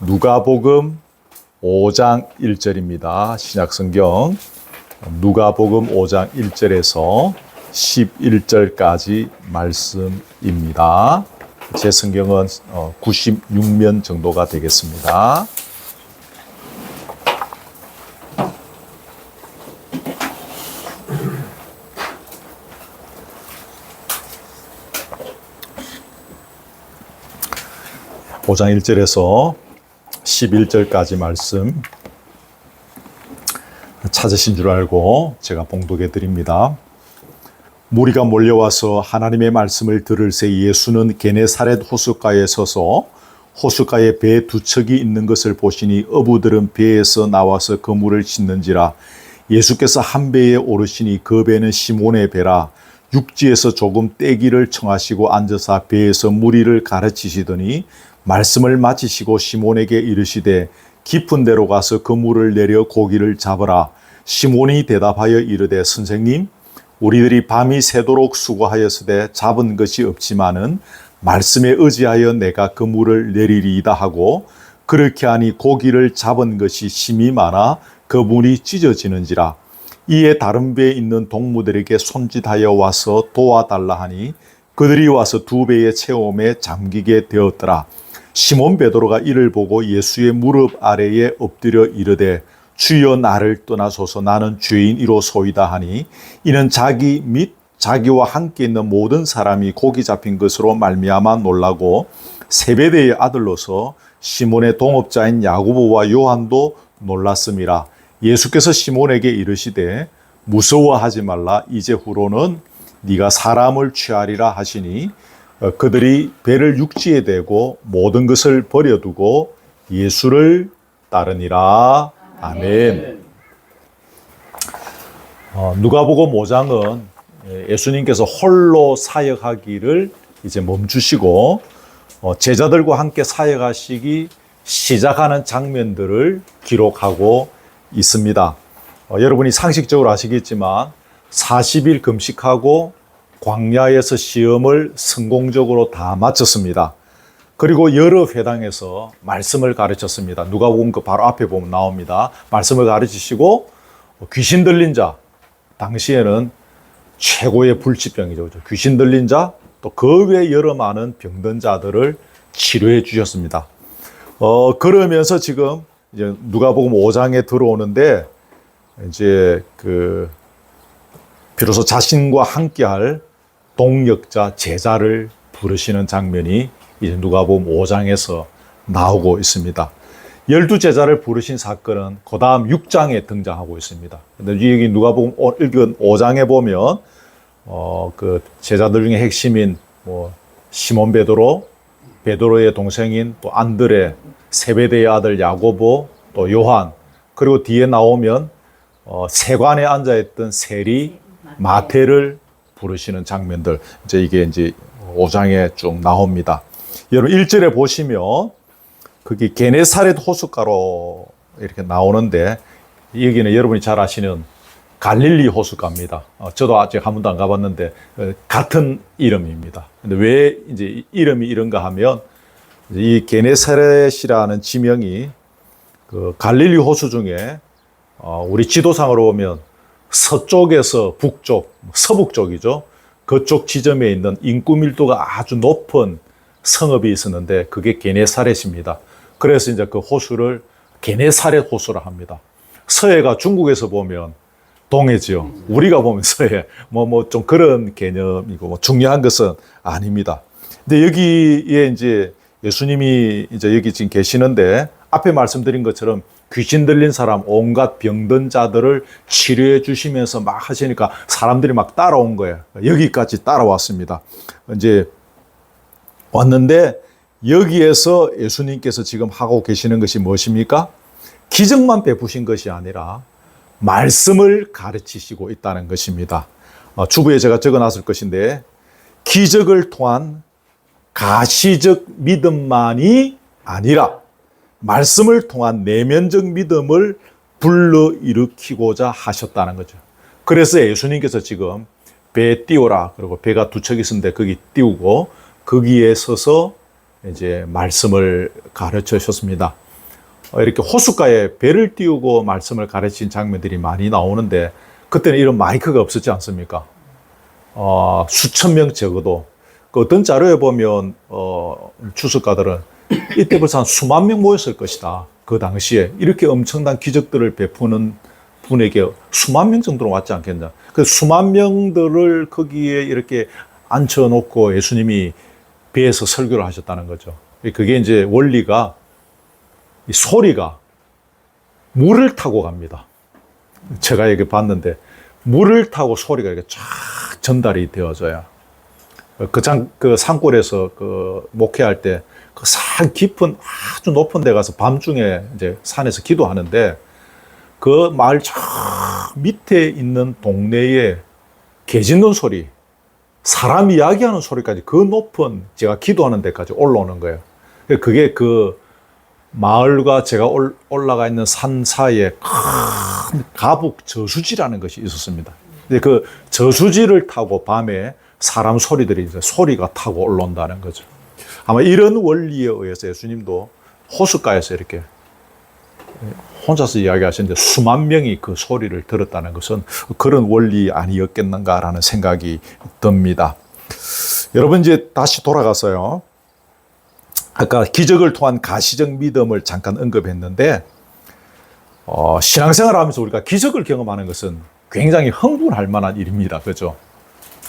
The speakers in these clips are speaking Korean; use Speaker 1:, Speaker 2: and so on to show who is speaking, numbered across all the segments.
Speaker 1: 누가복음 5장 1절입니다. 신약성경 누가복음 5장 1절에서 11절까지 말씀입니다. 제 성경은 96면 정도가 되겠습니다. (5장 1절에서) 11절까지 말씀 찾으신 줄 알고 제가 봉독해 드립니다. 무리가 몰려와서 하나님의 말씀을 들을새 예수는 게네사렛 호숫가에 서서 호숫가에 배 두 척이 있는 것을 보시니 어부들은 배에서 나와서 그물을 씻는지라. 예수께서 한 배에 오르시니 그 배는 시몬의 배라. 육지에서 조금 떼기를 청하시고 앉아서 배에서 무리를 가르치시더니 말씀을 마치시고 시몬에게 이르시되 깊은 데로 가서 그물을 내려 고기를 잡으라. 시몬이 대답하여 이르되 선생님, 우리들이 밤이 새도록 수고하였으되 잡은 것이 없지만은 말씀에 의지하여 내가 그물을 내리리이다 하고, 그렇게 하니 고기를 잡은 것이 심이 많아 그물이 찢어지는지라. 이에 다른 배에 있는 동무들에게 손짓하여 와서 도와달라 하니 그들이 와서 두 배의 체험에 잠기게 되었더라. 시몬 베드로가 이를 보고 예수의 무릎 아래에 엎드려 이르되 주여 나를 떠나소서, 나는 죄인이로소이다 하니, 이는 자기 및 자기와 함께 있는 모든 사람이 고기 잡힌 것으로 말미암아 놀라고 세베대의 아들로서 시몬의 동업자인 야고보와 요한도 놀랐음이라. 예수께서 시몬에게 이르시되 무서워하지 말라. 이제 후로는 네가 사람을 취하리라 하시니 그들이 배를 육지에 대고 모든 것을 버려두고 예수를 따르니라. 아멘. 누가복음 5장은 예수님께서 홀로 사역하기를 이제 멈추시고 제자들과 함께 사역하시기 시작하는 장면들을 기록하고 있습니다. 여러분이 상식적으로 아시겠지만 40일 금식하고 광야에서 시험을 성공적으로 다 마쳤습니다. 그리고 여러 회당에서 말씀을 가르쳤습니다. 누가복음 그 바로 앞에 보면 나옵니다. 말씀을 가르치시고 귀신 들린 자, 당시에는 최고의 불치병이죠. 귀신 들린 자, 또 그 외 여러 많은 병든 자들을 치료해 주셨습니다. 그러면서 지금 이제 누가복음 5장에 들어오는데, 이제 비로소 자신과 함께할 동역자 제자를 부르시는 장면이 이제 누가복음 5장에서 나오고 있습니다. 12제자를 부르신 사건은 그 다음 6장에 등장하고 있습니다. 근데 여기 누가복음 5장에 보면 그 제자들 중에 핵심인 시몬 베드로, 베드로의 동생인 또 안드레, 세베대의 아들 야고보, 또 요한, 그리고 뒤에 나오면 세관에 앉아있던 세리, 마태를 부르시는 장면들, 이게 5장에 쭉 나옵니다. 여러분 1절에 보시면 그게 게네사렛 호숫가로 이렇게 나오는데, 여기는 여러분이 잘 아시는 갈릴리 호숫가입니다. 저도 아직 한 번도 안 가봤는데 같은 이름입니다. 근데 왜 이제 이름이 이런가 하면, 이 게네사렛이라는 지명이 그 갈릴리 호수 중에 우리 지도상으로 보면 서쪽에서 북쪽, 서북 쪽이죠. 그쪽 지점에 있는 인구 밀도가 아주 높은 성읍이 있었는데 그게 게네사렛입니다. 그래서 이제 그 호수를 게네사렛 호수라 합니다. 서해가 중국에서 보면 동해지요. 우리가 보면 서해. 좀 그런 개념이고, 중요한 것은 아닙니다. 근데 여기에 이제 예수님이 이제 여기 지금 계시는데, 앞에 말씀드린 것처럼 귀신 들린 사람, 온갖 병든 자들을 치료해 주시면서 막 하시니까 사람들이 막 따라온 거예요. 여기까지 따라왔습니다. 이제 왔는데, 여기에서 예수님께서 지금 하고 계시는 것이 무엇입니까? 기적만 베푸신 것이 아니라 말씀을 가르치시고 있다는 것입니다. 주부에 제가 적어놨을 것인데, 기적을 통한 가시적 믿음만이 아니라 말씀을 통한 내면적 믿음을 불러일으키고자 하셨다는 거죠. 그래서 예수님께서 지금 배에 띄우라, 그리고 배가 두 척 있었는데 거기 띄우고 거기에 서서 이제 말씀을 가르쳐 주셨습니다. 이렇게 호숫가에 배를 띄우고 말씀을 가르친 장면들이 많이 나오는데 그때는 이런 마이크가 없었지 않습니까? 수천 명 적어도 그 어떤 자료에 보면 주석가들은 이때 벌써 한 수만 명 모였을 것이다. 그 당시에 이렇게 엄청난 기적들을 베푸는 분에게 수만 명 정도로 왔지 않겠냐. 그 수만 명들을 거기에 이렇게 앉혀놓고 예수님이 배에서 설교를 하셨다는 거죠. 그게 이제 원리가 이 소리가 물을 타고 갑니다. 제가 이렇게 봤는데 물을 타고 소리가 이렇게 쫙 전달이 되어져야 그 산골에서 그 목회할 때 그 산 깊은 아주 높은 데 가서 밤중에 이제 산에서 기도하는데 그 마을 저 밑에 있는 동네에 개 짖는 소리, 사람 이야기하는 소리까지 그 높은 제가 기도하는 데까지 올라오는 거예요. 그게 그 마을과 제가 올라가 있는 산 사이에 큰 가북 저수지라는 것이 있었습니다. 근데 그 저수지를 타고 밤에 사람 소리들이 이제 소리가 타고 올라온다는 거죠. 아마 이런 원리에 의해서 예수님도 호숫가에서 이렇게 혼자서 이야기하시는데 수만 명이 그 소리를 들었다는 것은 그런 원리 아니었겠는가라는 생각이 듭니다. 여러분 이제 다시 돌아가서요. 아까 기적을 통한 가시적 믿음을 잠깐 언급했는데 신앙생활을 하면서 우리가 기적을 경험하는 것은 굉장히 흥분할 만한 일입니다. 그죠?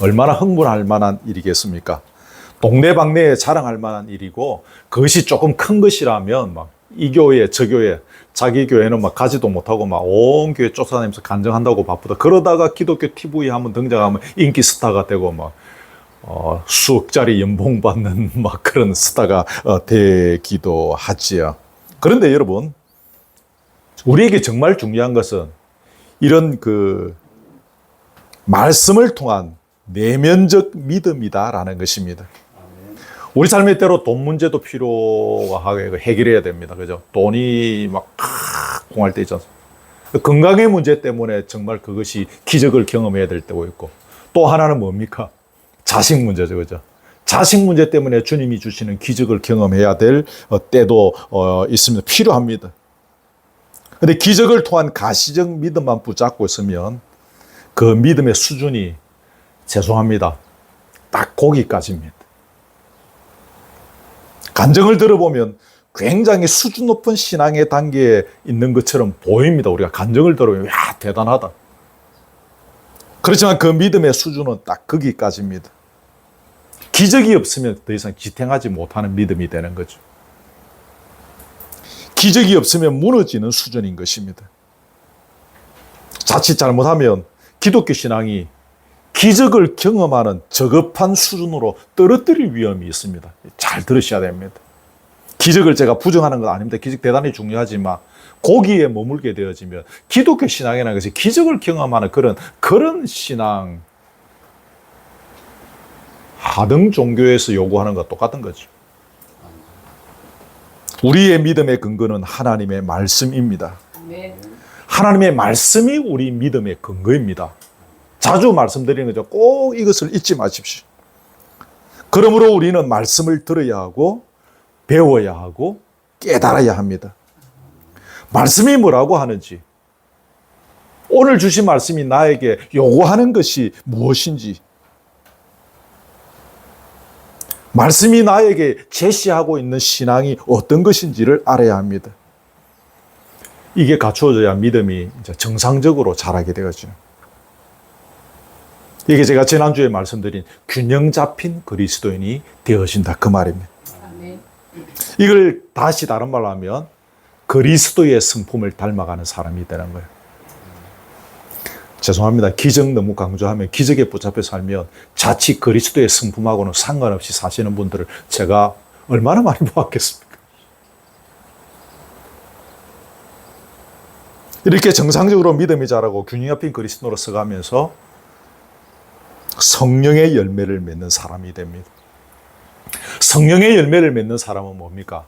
Speaker 1: 얼마나 흥분할 만한 일이겠습니까? 동네방네에 자랑할 만한 일이고 그것이 조금 큰 것이라면 막 이 교회 저 교회 자기 교회는 막 가지도 못하고 막 온 교회 쫓아다니면서 간증한다고 바쁘다. 그러다가 기독교 TV에 한번 등장하면 인기 스타가 되고 막 수억짜리 연봉 받는 막 그런 스타가 되기도 하지요. 그런데 여러분, 우리에게 정말 중요한 것은 이런 그 말씀을 통한 내면적 믿음이다라는 것입니다. 우리 삶의 때로 돈 문제도 필요하게 해결해야 됩니다. 그죠? 돈이 막 공할 때 있지 않습니까? 건강의 문제 때문에 정말 그것이 기적을 경험해야 될 때고 있고 또 하나는 뭡니까? 자식 문제죠. 그죠? 자식 문제 때문에 주님이 주시는 기적을 경험해야 될 때도 있습니다. 필요합니다. 근데 기적을 통한 가시적 믿음만 붙잡고 있으면 그 믿음의 수준이 죄송합니다. 딱 거기까지입니다. 간증을 들어보면 굉장히 수준 높은 신앙의 단계에 있는 것처럼 보입니다. 우리가 간증을 들어보면 야 대단하다. 그렇지만 그 믿음의 수준은 딱 거기까지입니다. 기적이 없으면 더 이상 지탱하지 못하는 믿음이 되는 거죠. 기적이 없으면 무너지는 수준인 것입니다. 자칫 잘못하면 기독교 신앙이 기적을 경험하는 저급한 수준으로 떨어뜨릴 위험이 있습니다. 잘 들으셔야 됩니다. 기적을 제가 부정하는 건 아닙니다. 기적 대단히 중요하지만 거기에 머물게 되어지면 기독교 신앙이라는 것이 기적을 경험하는 그런 신앙 하등 종교에서 요구하는 것과 똑같은 거죠. 우리의 믿음의 근거는 하나님의 말씀입니다. 하나님의 말씀이 우리 믿음의 근거입니다. 자주 말씀드리는 거죠. 꼭 이것을 잊지 마십시오. 그러므로 우리는 말씀을 들어야 하고 배워야 하고 깨달아야 합니다. 말씀이 뭐라고 하는지, 오늘 주신 말씀이 나에게 요구하는 것이 무엇인지, 말씀이 나에게 제시하고 있는 신앙이 어떤 것인지를 알아야 합니다. 이게 갖추어져야 믿음이 이제 정상적으로 자라게 되겠죠. 이게 제가 지난주에 말씀드린 균형 잡힌 그리스도인이 되어진다 그 말입니다. 이걸 다시 다른 말로 하면 그리스도의 성품을 닮아가는 사람이 되는 거예요. 죄송합니다. 기적 너무 강조하면 기적에 붙잡혀 살면 자칫 그리스도의 성품하고는 상관없이 사시는 분들을 제가 얼마나 많이 보았겠습니까? 이렇게 정상적으로 믿음이 자라고 균형 잡힌 그리스도로 서가면서 성령의 열매를 맺는 사람이 됩니다. 성령의 열매를 맺는 사람은 뭡니까?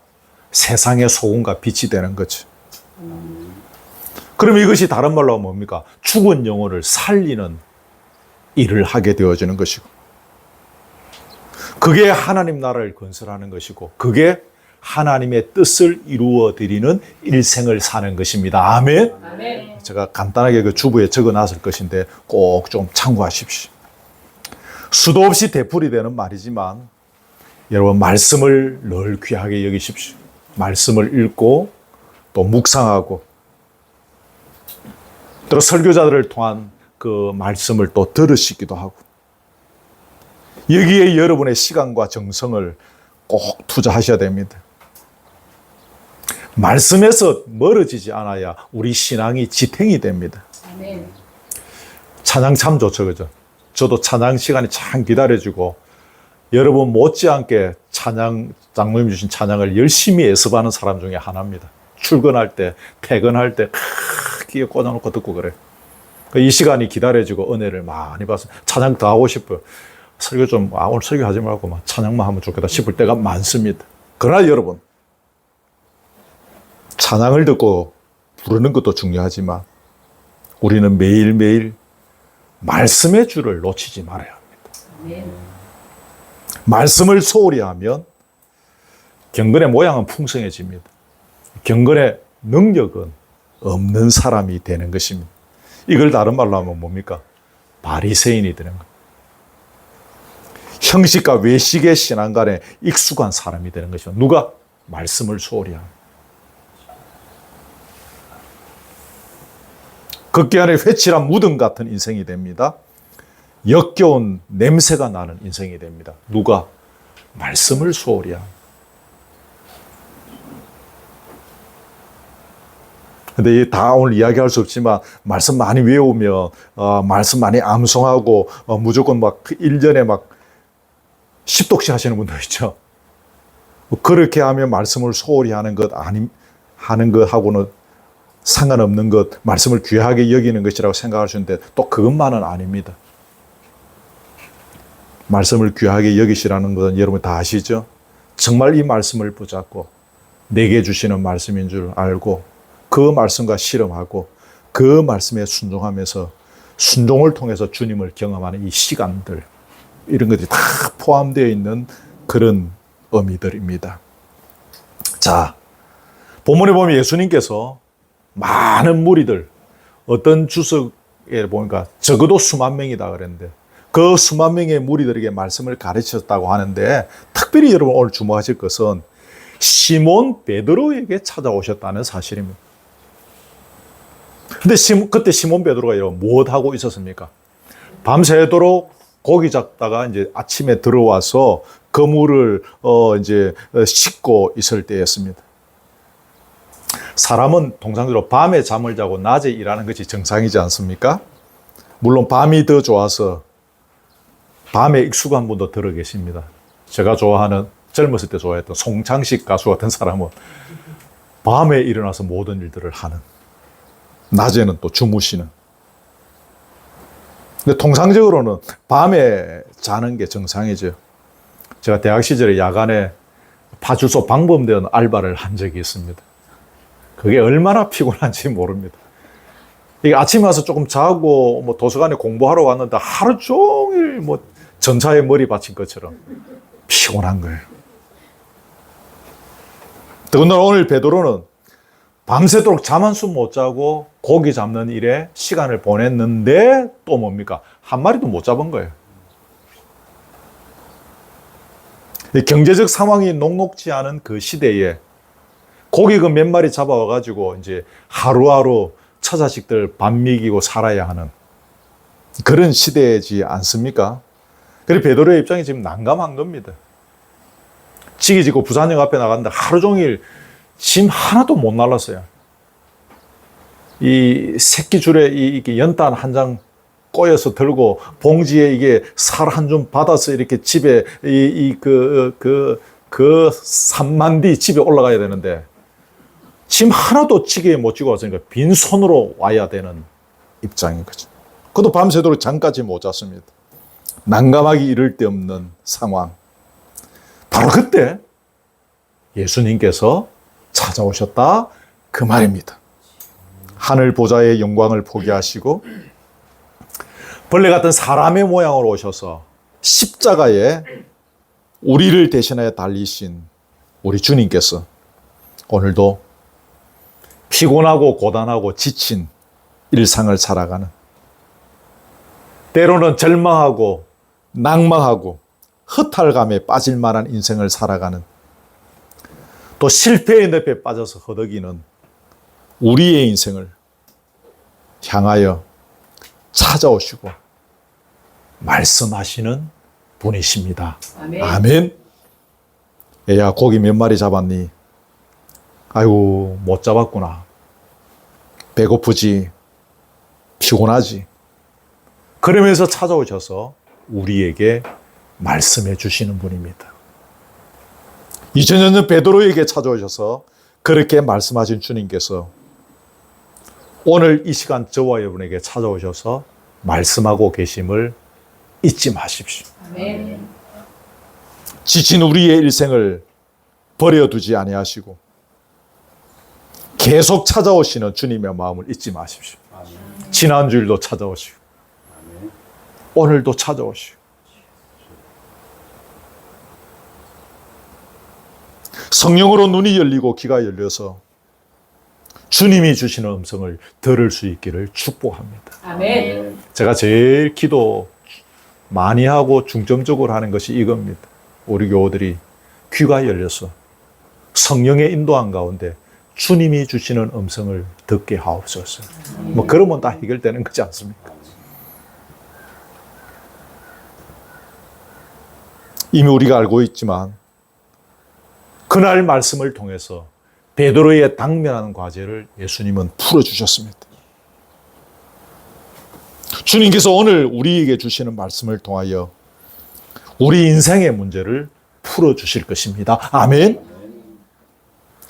Speaker 1: 세상의 소금과 빛이 되는 거죠. 그럼 이것이 다른 말로 하면 뭡니까? 죽은 영혼을 살리는 일을 하게 되어지는 것이고, 그게 하나님 나라를 건설하는 것이고, 그게 하나님의 뜻을 이루어 드리는 일생을 사는 것입니다. 아멘.
Speaker 2: 아멘.
Speaker 1: 제가 간단하게 그 주부에 적어 놨을 것인데 꼭 좀 참고하십시오. 수도 없이 되풀이 되는 말이지만 여러분 말씀을 늘 귀하게 여기십시오. 말씀을 읽고 또 묵상하고 또 설교자들을 통한 그 말씀을 또 들으시기도 하고 여기에 여러분의 시간과 정성을 꼭 투자하셔야 됩니다. 말씀에서 멀어지지 않아야 우리 신앙이 지탱이 됩니다.
Speaker 2: 아멘.
Speaker 1: 찬양 참 좋죠, 그죠? 저도 찬양 시간이 참 기다려지고 여러분 못지않게 찬양, 장로님 주신 찬양을 열심히 애습하는 사람 중에 하나입니다. 출근할 때, 퇴근할 때 귀에 꽂아놓고 듣고 그래요. 이 시간이 기다려지고 은혜를 많이 받습니다. 찬양 더 하고 싶어요. 설교 좀, 오늘 설교하지 말고 막 찬양만 하면 좋겠다 싶을 때가 많습니다. 그러나 여러분, 찬양을 듣고 부르는 것도 중요하지만 우리는 매일매일 말씀의 줄을 놓치지 말아야 합니다.
Speaker 2: 아멘.
Speaker 1: 말씀을 소홀히 하면 경건의 모양은 풍성해집니다. 경건의 능력은 없는 사람이 되는 것입니다. 이걸 다른 말로 하면 뭡니까? 바리새인이 되는 것. 형식과 외식의 신앙관에 익숙한 사람이 되는 것이죠. 누가? 말씀을 소홀히 합니다. 극기안에 회칠한 무덤 같은 인생이 됩니다. 역겨운 냄새가 나는 인생이 됩니다. 누가? 말씀을 소홀히 합니다. 근데 다 오늘 이야기할 수 없지만 말씀 많이 외우면 말씀 많이 암송하고 무조건 막 1년에 막 10독씩 하시는 분도 있죠. 그렇게 하면 말씀을 소홀히 하는 것 하는 것하고는 상관없는 것, 말씀을 귀하게 여기는 것이라고 생각할 수 있는데 또 그것만은 아닙니다. 말씀을 귀하게 여기시라는 것은 여러분 다 아시죠? 정말 이 말씀을 붙잡고 내게 주시는 말씀인 줄 알고 그 말씀과 실험하고 그 말씀에 순종하면서 순종을 통해서 주님을 경험하는 이 시간들, 이런 것들이 다 포함되어 있는 그런 의미들입니다. 자, 본문에 보면 예수님께서 많은 무리들, 어떤 주석에 보니까 적어도 수만 명이다 그랬는데 그 수만 명의 무리들에게 말씀을 가르쳤다고 하는데 특별히 여러분 오늘 주목하실 것은 시몬 베드로에게 찾아오셨다는 사실입니다. 근데 그때 시몬 베드로가 무엇하고 있었습니까? 밤새도록 고기 잡다가 이제 아침에 들어와서 그물을 이제 씻고 있을 때였습니다. 사람은 통상적으로 밤에 잠을 자고 낮에 일하는 것이 정상이지 않습니까? 물론 밤이 더 좋아서 밤에 익숙한 분도 들어 계십니다. 제가 좋아하는, 젊었을 때 좋아했던 송창식 가수 같은 사람은 밤에 일어나서 모든 일들을 하는, 낮에는 또 주무시는. 근데 통상적으로는 밤에 자는 게 정상이죠. 제가 대학 시절에 야간에 파출소 방범대원 알바를 한 적이 있습니다. 그게 얼마나 피곤한지 모릅니다. 이게 아침에 와서 조금 자고 뭐 도서관에 공부하러 왔는데 하루 종일 뭐 전차에 머리 받친 것처럼 피곤한 거예요. 더군다나 오늘 베드로는 밤새도록 잠 한숨 못 자고 고기 잡는 일에 시간을 보냈는데 또 뭡니까? 한 마리도 못 잡은 거예요. 경제적 상황이 녹록지 않은 그 시대에 고기 그 몇 마리 잡아와가지고 이제 하루하루 처자식들 밥 먹이고 살아야 하는 그런 시대이지 않습니까? 그래서 베드로의 입장이 지금 난감한 겁니다. 찌개 짓고 부산역 앞에 나갔는데 하루 종일 짐 하나도 못 날랐어요. 이 새끼 줄에 이게 연단 한 장 꼬여서 들고 봉지에 이게 살 한 줌 받아서 이렇게 집에 그 산만 뒤 집에 올라가야 되는데 짐 하나도 찌개에 못 지고 왔으니까 빈손으로 와야 되는 입장인 거죠. 그것도 밤새도록 잠까지 못 잤습니다. 난감하기 이를 데 없는 상황. 바로 그때 예수님께서 찾아오셨다 그 말입니다. 하늘 보좌의 영광을 포기하시고 벌레 같은 사람의 모양으로 오셔서 십자가에 우리를 대신하여 달리신 우리 주님께서 오늘도 피곤하고 고단하고 지친 일상을 살아가는, 때로는 절망하고 낭망하고 허탈감에 빠질 만한 인생을 살아가는, 또 실패의 늪에 빠져서 허덕이는 우리의 인생을 향하여 찾아오시고 말씀하시는 분이십니다.
Speaker 2: 아멘.
Speaker 1: 아멘. 얘야, 고기 몇 마리 잡았니? 아이고, 못 잡았구나. 배고프지? 피곤하지? 그러면서 찾아오셔서 우리에게 말씀해 주시는 분입니다. 2000년 전 베드로에게 찾아오셔서 그렇게 말씀하신 주님께서 오늘 이 시간 저와 여러분에게 찾아오셔서 말씀하고 계심을 잊지 마십시오.
Speaker 2: 아멘.
Speaker 1: 지친 우리의 일생을 버려두지 아니하시고 계속 찾아오시는 주님의 마음을 잊지 마십시오. 지난주일도 찾아오시고 오늘도 찾아오시고 성령으로 눈이 열리고 귀가 열려서 주님이 주시는 음성을 들을 수 있기를 축복합니다.
Speaker 2: 아멘.
Speaker 1: 제가 제일 기도 많이 하고 중점적으로 하는 것이 이겁니다. 우리 교우들이 귀가 열려서 성령의 인도한 가운데 주님이 주시는 음성을 듣게 하옵소서. 뭐 그러면 다 해결되는 거지 않습니까? 이미 우리가 알고 있지만 그날 말씀을 통해서 베드로의 당면하는 과제를 예수님은 풀어주셨습니다. 주님께서 오늘 우리에게 주시는 말씀을 통하여 우리 인생의 문제를 풀어주실 것입니다. 아멘.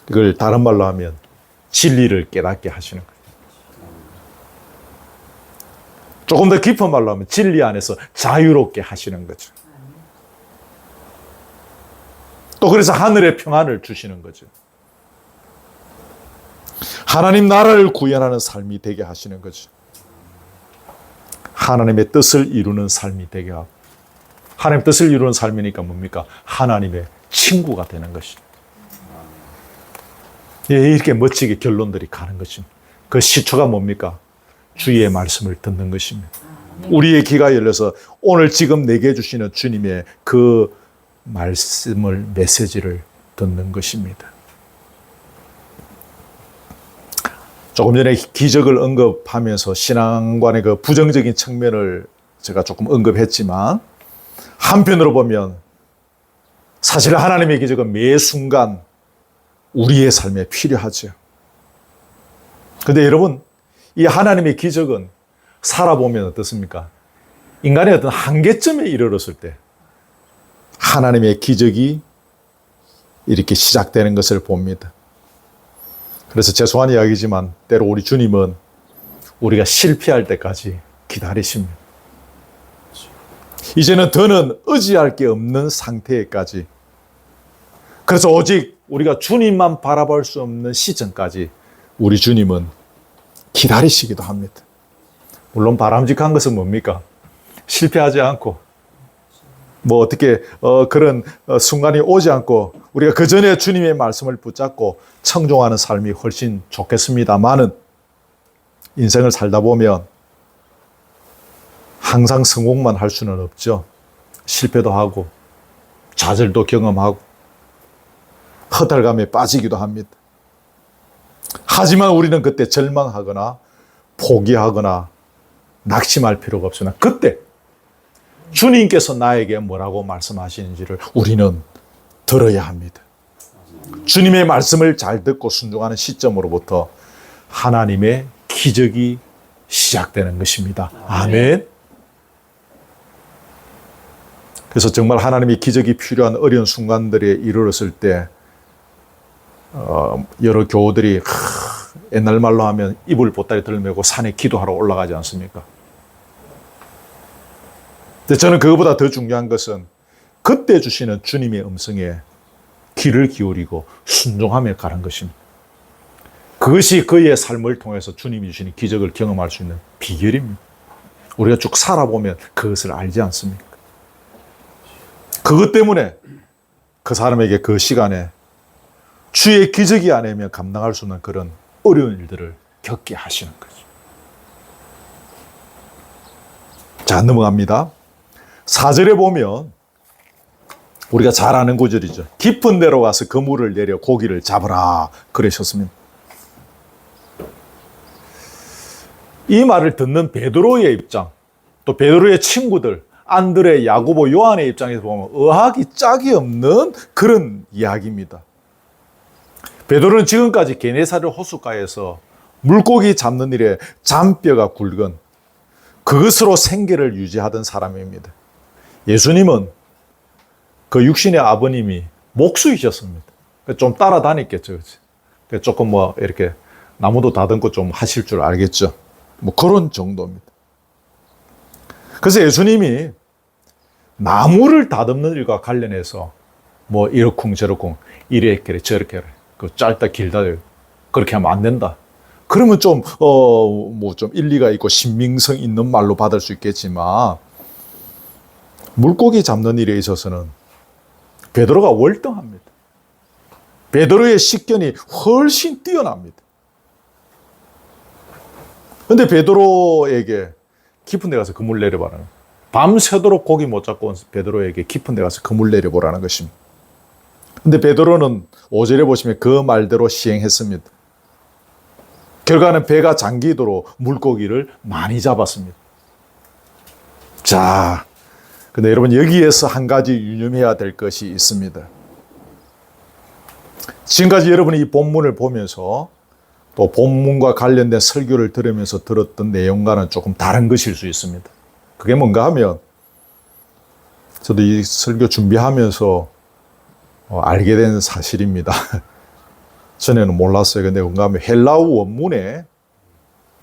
Speaker 1: 이걸 다른 말로 하면 진리를 깨닫게 하시는 거예요. 조금 더 깊은 말로 하면 진리 안에서 자유롭게 하시는 거죠. 또 그래서 하늘의 평안을 주시는 거죠. 하나님 나라를 구현하는 삶이 되게 하시는 거죠. 하나님의 뜻을 이루는 삶이 되게 하고, 하나님의 뜻을 이루는 삶이니까 뭡니까? 하나님의 친구가 되는 것이죠. 이렇게 멋지게 결론들이 가는 것입니다. 그 시초가 뭡니까? 주의 말씀을 듣는 것입니다. 우리의 귀가 열려서 오늘 지금 내게 주시는 주님의 그 말씀을, 메시지를 듣는 것입니다. 조금 전에 기적을 언급하면서 신앙관의 그 부정적인 측면을 제가 조금 언급했지만, 한편으로 보면 사실 하나님의 기적은 매 순간 우리의 삶에 필요하죠. 그런데 여러분, 이 하나님의 기적은 살아보면 어떻습니까? 인간의 어떤 한계점에 이르렀을 때 하나님의 기적이 이렇게 시작되는 것을 봅니다. 그래서 죄송한 이야기지만 때로 우리 주님은 우리가 실패할 때까지 기다리십니다. 이제는 더는 의지할 게 없는 상태까지, 그래서 오직 우리가 주님만 바라볼 수 없는 시점까지 우리 주님은 기다리시기도 합니다. 물론 바람직한 것은 뭡니까? 실패하지 않고 뭐 어떻게 그런 순간이 오지 않고 우리가 그 전에 주님의 말씀을 붙잡고 청종하는 삶이 훨씬 좋겠습니다만은, 인생을 살다 보면 항상 성공만 할 수는 없죠. 실패도 하고 좌절도 경험하고 허탈감에 빠지기도 합니다. 하지만 우리는 그때 절망하거나 포기하거나 낙심할 필요가 없으나 그때 주님께서 나에게 뭐라고 말씀하시는지를 우리는 들어야 합니다. 주님의 말씀을 잘 듣고 순종하는 시점으로부터 하나님의 기적이 시작되는 것입니다. 아멘. 그래서 정말 하나님의 기적이 필요한 어려운 순간들에 이르렀을 때 여러 교우들이 옛날 말로 하면 이불 보따리 들메고 산에 기도하러 올라가지 않습니까? 근데 저는 그것보다 더 중요한 것은 그때 주시는 주님의 음성에 귀를 기울이고 순종하며 가는 것입니다. 그것이 그의 삶을 통해서 주님이 주시는 기적을 경험할 수 있는 비결입니다. 우리가 쭉 살아보면 그것을 알지 않습니까? 그것 때문에 그 사람에게 그 시간에 주의 기적이 아니면 감당할 수 없는 그런 어려운 일들을 겪게 하시는 거죠. 자, 넘어갑니다. 4절에 보면 우리가 잘 아는 구절이죠. 깊은 데로 가서 그물을 내려 고기를 잡으라 그러셨습니다. 이 말을 듣는 베드로의 입장, 또 베드로의 친구들, 안드레, 야고보, 요한의 입장에서 보면 의학이 짝이 없는 그런 이야기입니다. 베드로는 지금까지 게네사렛 호숫가에서 물고기 잡는 일에 잔뼈가 굵은 그것으로 생계를 유지하던 사람입니다. 예수님은 그 육신의 아버님이 목수이셨습니다. 좀 따라다녔겠죠. 조금 뭐 이렇게 나무도 다듬고 좀 하실 줄 알겠죠. 뭐 그런 정도입니다. 그래서 예수님이 나무를 다듬는 일과 관련해서 뭐 이러쿵 저러쿵 이래저래 저렇게 그 짧다 길다 그렇게 하면 안 된다. 그러면 좀 뭐 좀 일리가 있고 신빙성 있는 말로 받을 수 있겠지만 물고기 잡는 일에 있어서는 베드로가 월등합니다. 베드로의 식견이 훨씬 뛰어납니다. 그런데 베드로에게 깊은 데 가서 그물 내려보라는, 밤새도록 고기 못 잡고 온 베드로에게 깊은 데 가서 그물 내려보라는 것입니다. 그런데 베드로는 5절에 보시면 그 말대로 시행했습니다. 결과는 배가 잠기도록 물고기를 많이 잡았습니다. 자, 근데 여러분 여기에서 한 가지 유념해야 될 것이 있습니다. 지금까지 여러분이 이 본문을 보면서 또 본문과 관련된 설교를 들으면서 들었던 내용과는 조금 다른 것일 수 있습니다. 그게 뭔가 하면 저도 이 설교 준비하면서 알게 된 사실입니다. 전에는 몰랐어요. 근데 뭔가 하면 헬라어 원문에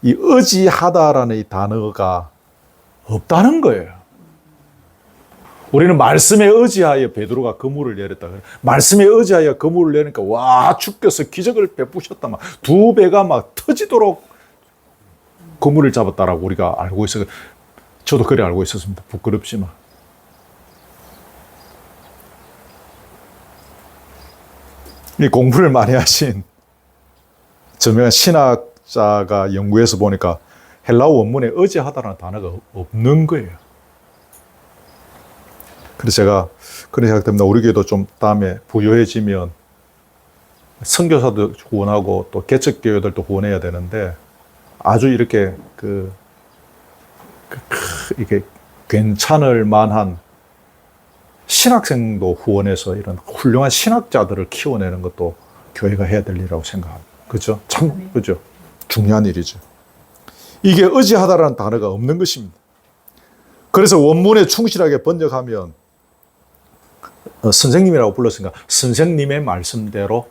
Speaker 1: 이 의지하다라는 이 단어가 없다는 거예요. 우리는 말씀에 의지하여 베드로가 그물을 내렸다. 말씀에 의지하여 그물을 내니까 와 주께서 기적을 베푸셨다. 막 두 배가 막 터지도록 그물을 잡았다라고 우리가 알고 있어요. 저도 그래 알고 있었습니다. 부끄럽지만. 이 공부를 많이 하신 저명한 신학자가 연구해서 보니까 헬라어 원문에 의지하다라는 단어가 없는 거예요. 그래서 제가 그런 생각됩니다. 우리 교회도 좀 다음에 부유해지면 선교사도 후원하고 또 개척교회들도 후원해야 되는데 아주 이렇게 이게 괜찮을 만한 신학생도 후원해서 이런 훌륭한 신학자들을 키워내는 것도 교회가 해야 될 일이라고 생각합니다. 그죠? 참, 그죠? 중요한 일이죠. 이게 의지하다라는 단어가 없는 것입니다. 그래서 원문에 충실하게 번역하면 선생님이라고 불렀으니까 선생님의 말씀대로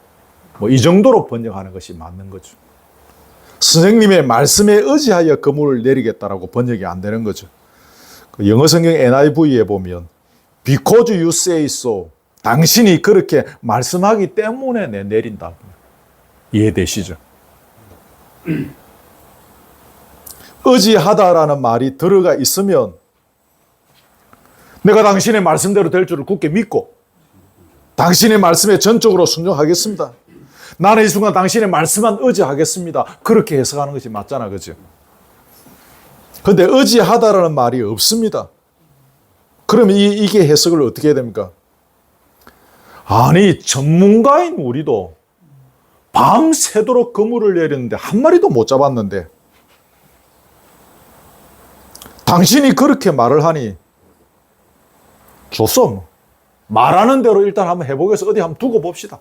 Speaker 1: 뭐 이 정도로 번역하는 것이 맞는 거죠. 선생님의 말씀에 의지하여 그물을 내리겠다라고 번역이 안 되는 거죠. 영어 성경 NIV에 보면 Because you say so, 당신이 그렇게 말씀하기 때문에 내린다. 이해되시죠? 의지하다라는 말이 들어가 있으면 내가 당신의 말씀대로 될 줄을 굳게 믿고 당신의 말씀에 전적으로 순종하겠습니다. 나는 이 순간 당신의 말씀만 의지하겠습니다. 그렇게 해석하는 것이 맞잖아, 그죠? 그런데 의지하다라는 말이 없습니다. 그러면 이게 해석을 어떻게 해야 됩니까? 아니, 전문가인 우리도 밤새도록 그물을 내렸는데 한 마리도 못 잡았는데 당신이 그렇게 말을 하니 좋소. 말하는 대로 일단 한번 해보겠어. 어디 한번 두고 봅시다.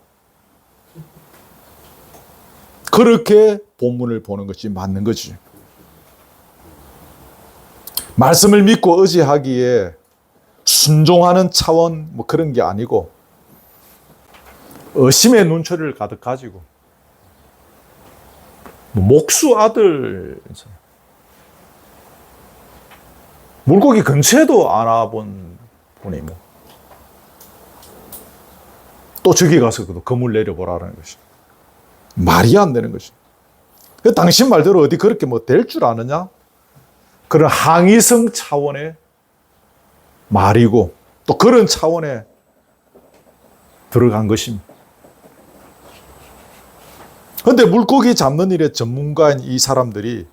Speaker 1: 그렇게 본문을 보는 것이 맞는 거지. 말씀을 믿고 의지하기에 순종하는 차원 뭐 그런 게 아니고 의심의 눈초리를 가득 가지고 목수 아들 물고기 근처에도 안 와본 분이 또 저기 가서 그물 내려보라는 것이 말이 안 되는 것이. 당신 말대로 어디 그렇게 뭐 될 줄 아느냐? 그런 항의성 차원의 말이고 또 그런 차원에 들어간 것입니다. 그런데 물고기 잡는 일에 전문가인 이 사람들이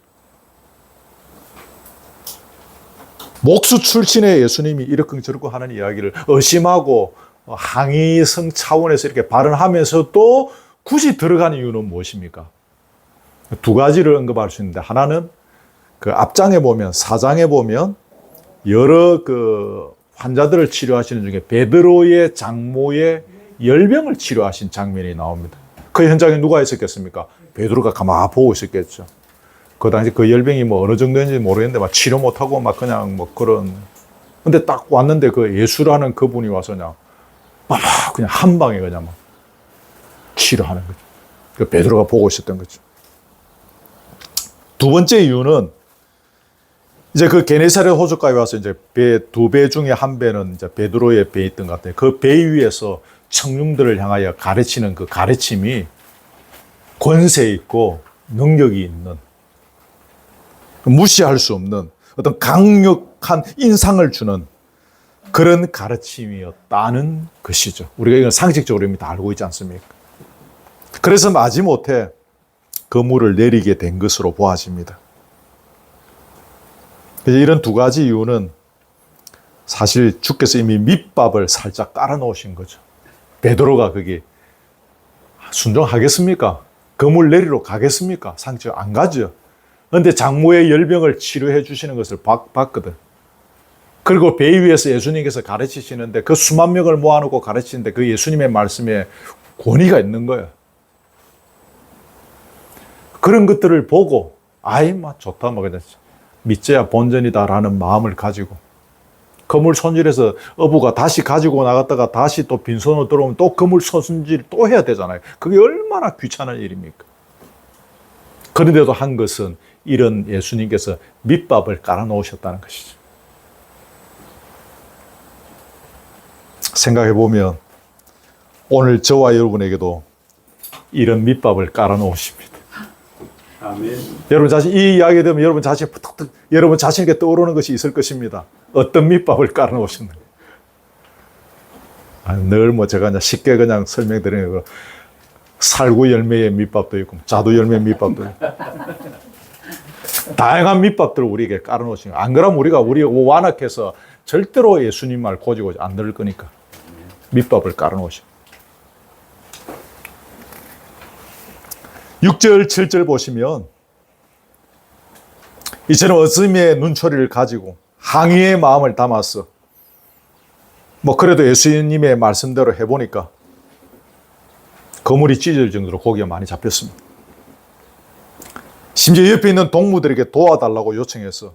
Speaker 1: 목수 출신의 예수님이 이렇게 저렇게 하는 이야기를 의심하고 항의성 차원에서 이렇게 발언하면서도 굳이 들어가는 이유는 무엇입니까? 두 가지를 언급할 수 있는데, 하나는 그 앞장에 보면, 4장에 보면 여러 그 환자들을 치료하시는 중에 베드로의 장모의 열병을 치료하신 장면이 나옵니다. 그 현장에 누가 있었겠습니까? 베드로가 가만히 보고 있었겠죠. 그 당시 그 열병이 뭐 어느 정도인지 모르겠는데 막 치료 못하고 막 그냥 뭐 그런. 근데 딱 왔는데 그 예수라는 그분이 와서 그냥 한 방에 그냥 막 치료하는 거죠. 그 베드로가 보고 있었던 거죠. 두 번째 이유는 이제 그 게네사렛 호숫가에 와서 이제 두 배 중에 한 배는 이제 베드로의 배에 있던 것 같아요. 그 배 위에서 청중들을 향하여 가르치는 그 가르침이 권세 있고 능력이 있는, 무시할 수 없는 어떤 강력한 인상을 주는 그런 가르침이었다는 것이죠. 우리가 이건 상식적으로 이미 다 알고 있지 않습니까? 그래서 마지못해 그물을 내리게 된 것으로 보아집니다. 이런 두 가지 이유는 사실 주께서 이미 밑밥을 살짝 깔아놓으신 거죠. 베드로가 거기 순종하겠습니까? 그물 내리러 가겠습니까? 상처 안 가죠. 그런데 장모의 열병을 치료해 주시는 것을 봤거든. 그리고 배 위에서 예수님께서 가르치시는데 그 수만 명을 모아놓고 가르치는데 그 예수님의 말씀에 권위가 있는 거예요. 그런 것들을 보고 좋다 그냥 믿져야 본전이다라는 마음을 가지고 그물 손질해서 어부가 다시 가지고 나갔다가 다시 또 빈손으로 들어오면 또 그물 손질 또 해야 되잖아요. 그게 얼마나 귀찮은 일입니까? 그런데도 한 것은 이런 예수님께서 밑밥을 깔아놓으셨다는 것이죠. 생각해보면 오늘 저와 여러분에게도 이런 밑밥을 깔아놓으십니다.
Speaker 2: 아멘.
Speaker 1: 여러분 자신, 이 이야기에 되면 여러분 자신에게 떠오르는 것이 있을 것입니다. 어떤 밑밥을 깔아놓으셨는가. 늘 제가 그냥 쉽게 그냥 설명드리는 거, 살구 열매의 밑밥도 있고, 자두 열매의 밑밥도 있고. 다양한 밑밥들을 우리에게 깔아놓으신 거예요. 안 그러면 우리가 완악해서 절대로 예수님 말 고지고 안 들을 거니까. 밑밥을 깔아놓으신 거예요. 6절, 7절 보시면 이제는 어슴의 눈초리를 가지고 항의의 마음을 담아서 그래도 예수님의 말씀대로 해보니까 그물이 찢어질 정도로 고기가 많이 잡혔습니다. 심지어 옆에 있는 동무들에게 도와달라고 요청해서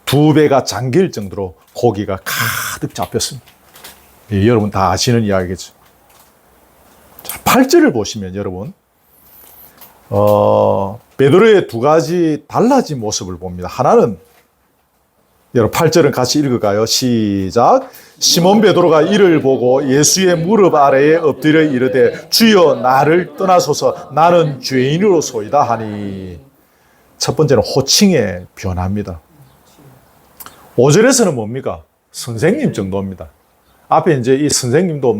Speaker 1: 2배가 잠길 정도로 고기가 가득 잡혔습니다. 여러분 다 아시는 이야기겠죠. 자, 8절을 보시면 여러분 베드로의 두 가지 달라진 모습을 봅니다. 하나는 여러분 8절은 같이 읽어가요. 시작. 시몬 베드로가 이를 보고 예수의 무릎 아래에 엎드려 이르되 주여 나를 떠나소서 나는 죄인으로소이다 하니. 첫 번째는 호칭의 변화입니다. 5절에서는 뭡니까? 선생님 정도입니다. 앞에 이제 이 선생님도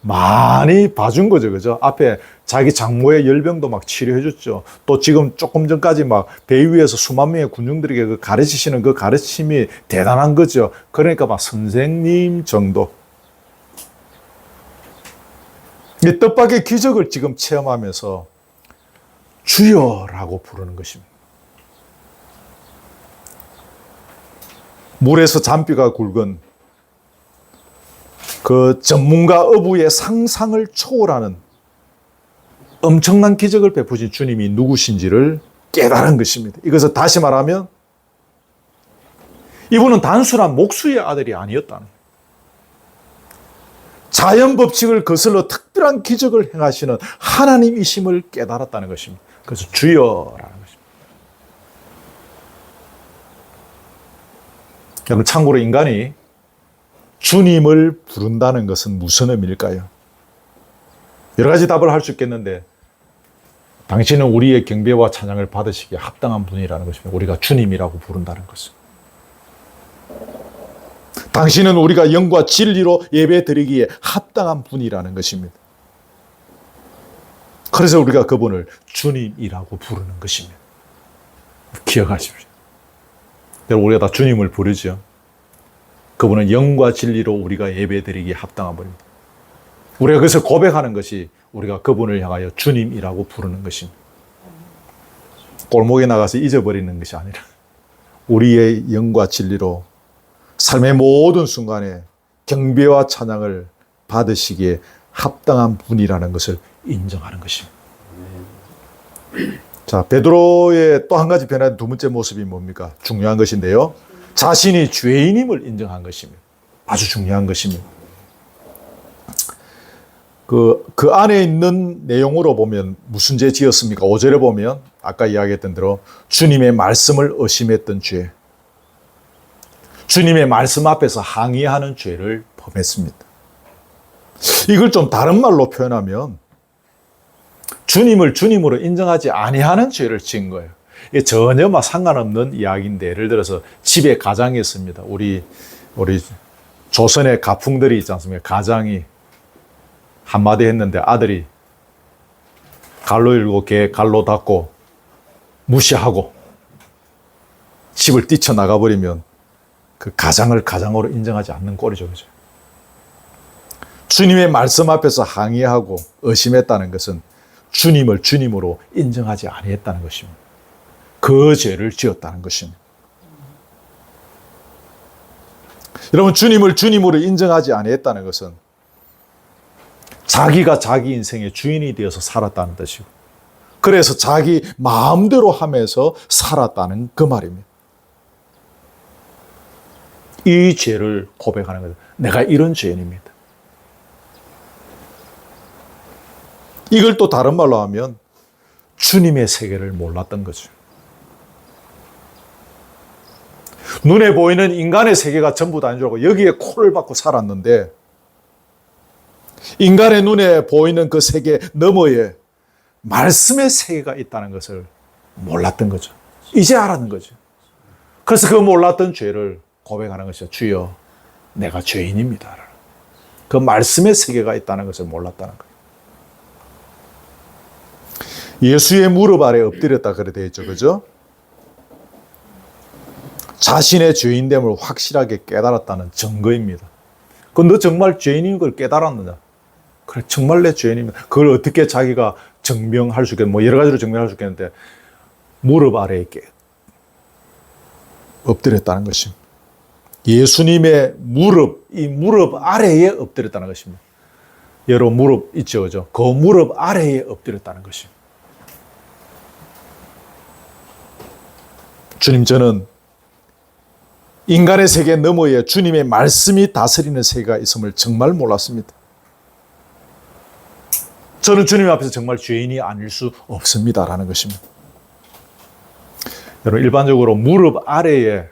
Speaker 1: 많이 봐준 거죠. 그죠? 앞에 자기 장모의 열병도 치료해 줬죠. 또 지금 조금 전까지 배 위에서 수만 명의 군중들에게 그 가르치시는 그 가르침이 대단한 거죠. 그러니까 선생님 정도. 이 뜻밖의 기적을 지금 체험하면서 주여라고 부르는 것입니다. 물에서 잔비가 굵은 그 전문가 어부의 상상을 초월하는 엄청난 기적을 베푸신 주님이 누구신지를 깨달은 것입니다. 이것을 다시 말하면 이분은 단순한 목수의 아들이 아니었다는 거예요. 자연 법칙을 거슬러 특별한 기적을 행하시는 하나님이심을 깨달았다는 것입니다. 그래서 주여라는 것입니다. 여러분 참고로 인간이 주님을 부른다는 것은 무슨 의미일까요? 여러 가지 답을 할 수 있겠는데 당신은 우리의 경배와 찬양을 받으시기에 합당한 분이라는 것입니다. 우리가 주님이라고 부른다는 것은. 당신은 우리가 영과 진리로 예배 드리기에 합당한 분이라는 것입니다. 그래서 우리가 그분을 주님이라고 부르는 것입니다. 기억하십시오. 여러분, 우리가 다 주님을 부르죠. 그분은 영과 진리로 우리가 예배드리기에 합당한 분입니다. 우리가 그것을 고백하는 것이 우리가 그분을 향하여 주님이라고 부르는 것입니다. 골목에 나가서 잊어버리는 것이 아니라 우리의 영과 진리로 삶의 모든 순간에 경배와 찬양을 받으시기에 합당한 분이라는 것을 인정하는 것입니다. 자, 베드로의 또 한 가지 변화된 두 번째 모습이 뭡니까? 중요한 것인데요. 자신이 죄인임을 인정한 것입니다. 아주 중요한 것입니다. 그 안에 있는 내용으로 보면 무슨 죄 지었습니까? 5절에 보면 아까 이야기했던 대로 주님의 말씀을 의심했던 죄, 주님의 말씀 앞에서 항의하는 죄를 범했습니다. 이걸 좀 다른 말로 표현하면 주님을 주님으로 인정하지 아니하는 죄를 지은 거예요. 이게 전혀 막 상관없는 이야기인데, 예를 들어서 집에 가장이 있습니다. 우리 조선의 가풍들이 있지 않습니까? 가장이 한마디 했는데 아들이 갈로 일고 개 갈로 닦고 무시하고 집을 뛰쳐나가 버리면 그 가장을 가장으로 인정하지 않는 꼴이죠. 그죠? 주님의 말씀 앞에서 항의하고 의심했다는 것은 주님을 주님으로 인정하지 아니했다는 것입니다. 그 죄를 지었다는 것입니다. 여러분, 주님을 주님으로 인정하지 아니했다는 것은 자기가 자기 인생의 주인이 되어서 살았다는 뜻이고, 그래서 자기 마음대로 하면서 살았다는 그 말입니다. 이 죄를 고백하는 거죠. 내가 이런 죄인입니다. 이걸 또 다른 말로 하면 주님의 세계를 몰랐던 거죠. 눈에 보이는 인간의 세계가 전부 다인 줄 알고 여기에 코를 박고 살았는데, 인간의 눈에 보이는 그 세계 너머에 말씀의 세계가 있다는 것을 몰랐던 거죠. 이제 알았는 거죠. 그래서 그 몰랐던 죄를 고백하는 것이죠. 주여, 내가 죄인입니다. 그 말씀의 세계가 있다는 것을 몰랐다는 거예요. 예수의 무릎 아래 엎드렸다 그래 되어 있죠. 그죠? 자신의 죄인됨을 확실하게 깨달았다는 증거입니다. 너 정말 죄인인 걸 깨달았느냐? 그래, 정말 내 죄인입니다. 그걸 어떻게 자기가 증명할 수 있겠는데, 여러 가지로 증명할 수 있겠는데, 무릎 아래에 엎드렸다는 것입니다. 예수님의 무릎, 이 무릎 아래에 엎드렸다는 것입니다. 여러분 무릎 있죠, 그죠? 그 무릎 아래에 엎드렸다는 것입니다. 주님, 저는 인간의 세계 너머에 주님의 말씀이 다스리는 세계가 있음을 정말 몰랐습니다. 저는 주님 앞에서 정말 죄인이 아닐 수 없습니다라는 것입니다. 여러분, 일반적으로 무릎 아래에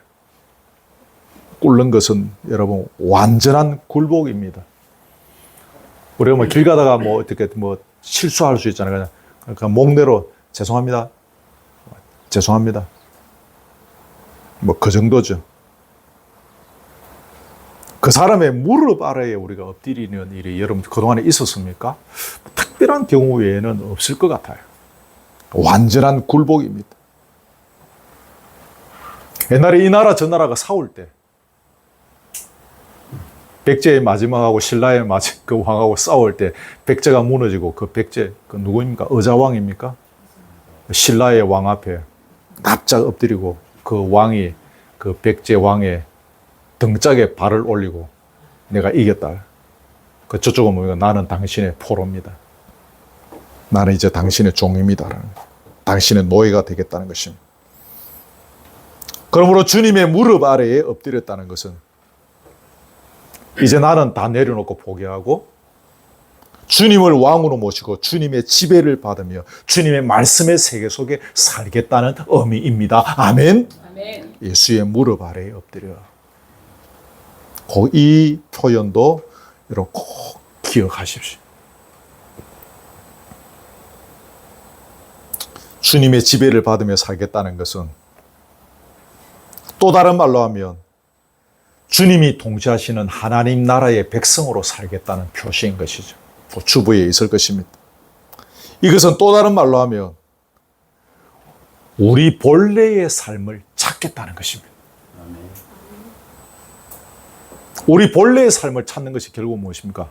Speaker 1: 꿇는 것은 여러분 완전한 굴복입니다. 우리가 길 가다가 어떻게 실수할 수 있잖아요. 그냥 목내로 죄송합니다. 죄송합니다. 그 정도죠. 그 사람의 무릎 아래에 우리가 엎드리는 일이 여러분 그동안에 있었습니까? 특별한 경우 외에는 없을 것 같아요. 완전한 굴복입니다. 옛날에 이 나라 저 나라가 싸울 때 백제의 마지막하고 신라의 그 왕하고 싸울 때 백제가 무너지고 그 백제 누구입니까? 의자왕입니까? 신라의 왕 앞에 납작 엎드리고 그 왕이 그 백제 왕의 등짝에 발을 올리고 내가 이겼다. 저쪽은 뭐냐? 나는 당신의 포로입니다. 나는 이제 당신의 종입니다. 당신의 노예가 되겠다는 것입니다. 그러므로 주님의 무릎 아래에 엎드렸다는 것은 이제 나는 다 내려놓고 포기하고 주님을 왕으로 모시고 주님의 지배를 받으며 주님의 말씀의 세계 속에 살겠다는 의미입니다. 아멘.
Speaker 3: 아멘.
Speaker 1: 예수의 무릎 아래에 엎드려. 이 표현도 여러분 꼭 기억하십시오. 주님의 지배를 받으며 살겠다는 것은 또 다른 말로 하면 주님이 통치하시는 하나님 나라의 백성으로 살겠다는 표시인 것이죠. 주부에 있을 것입니다. 이것은 또 다른 말로 하면 우리 본래의 삶을 찾겠다는 것입니다. 우리 본래의 삶을 찾는 것이 결국 무엇입니까?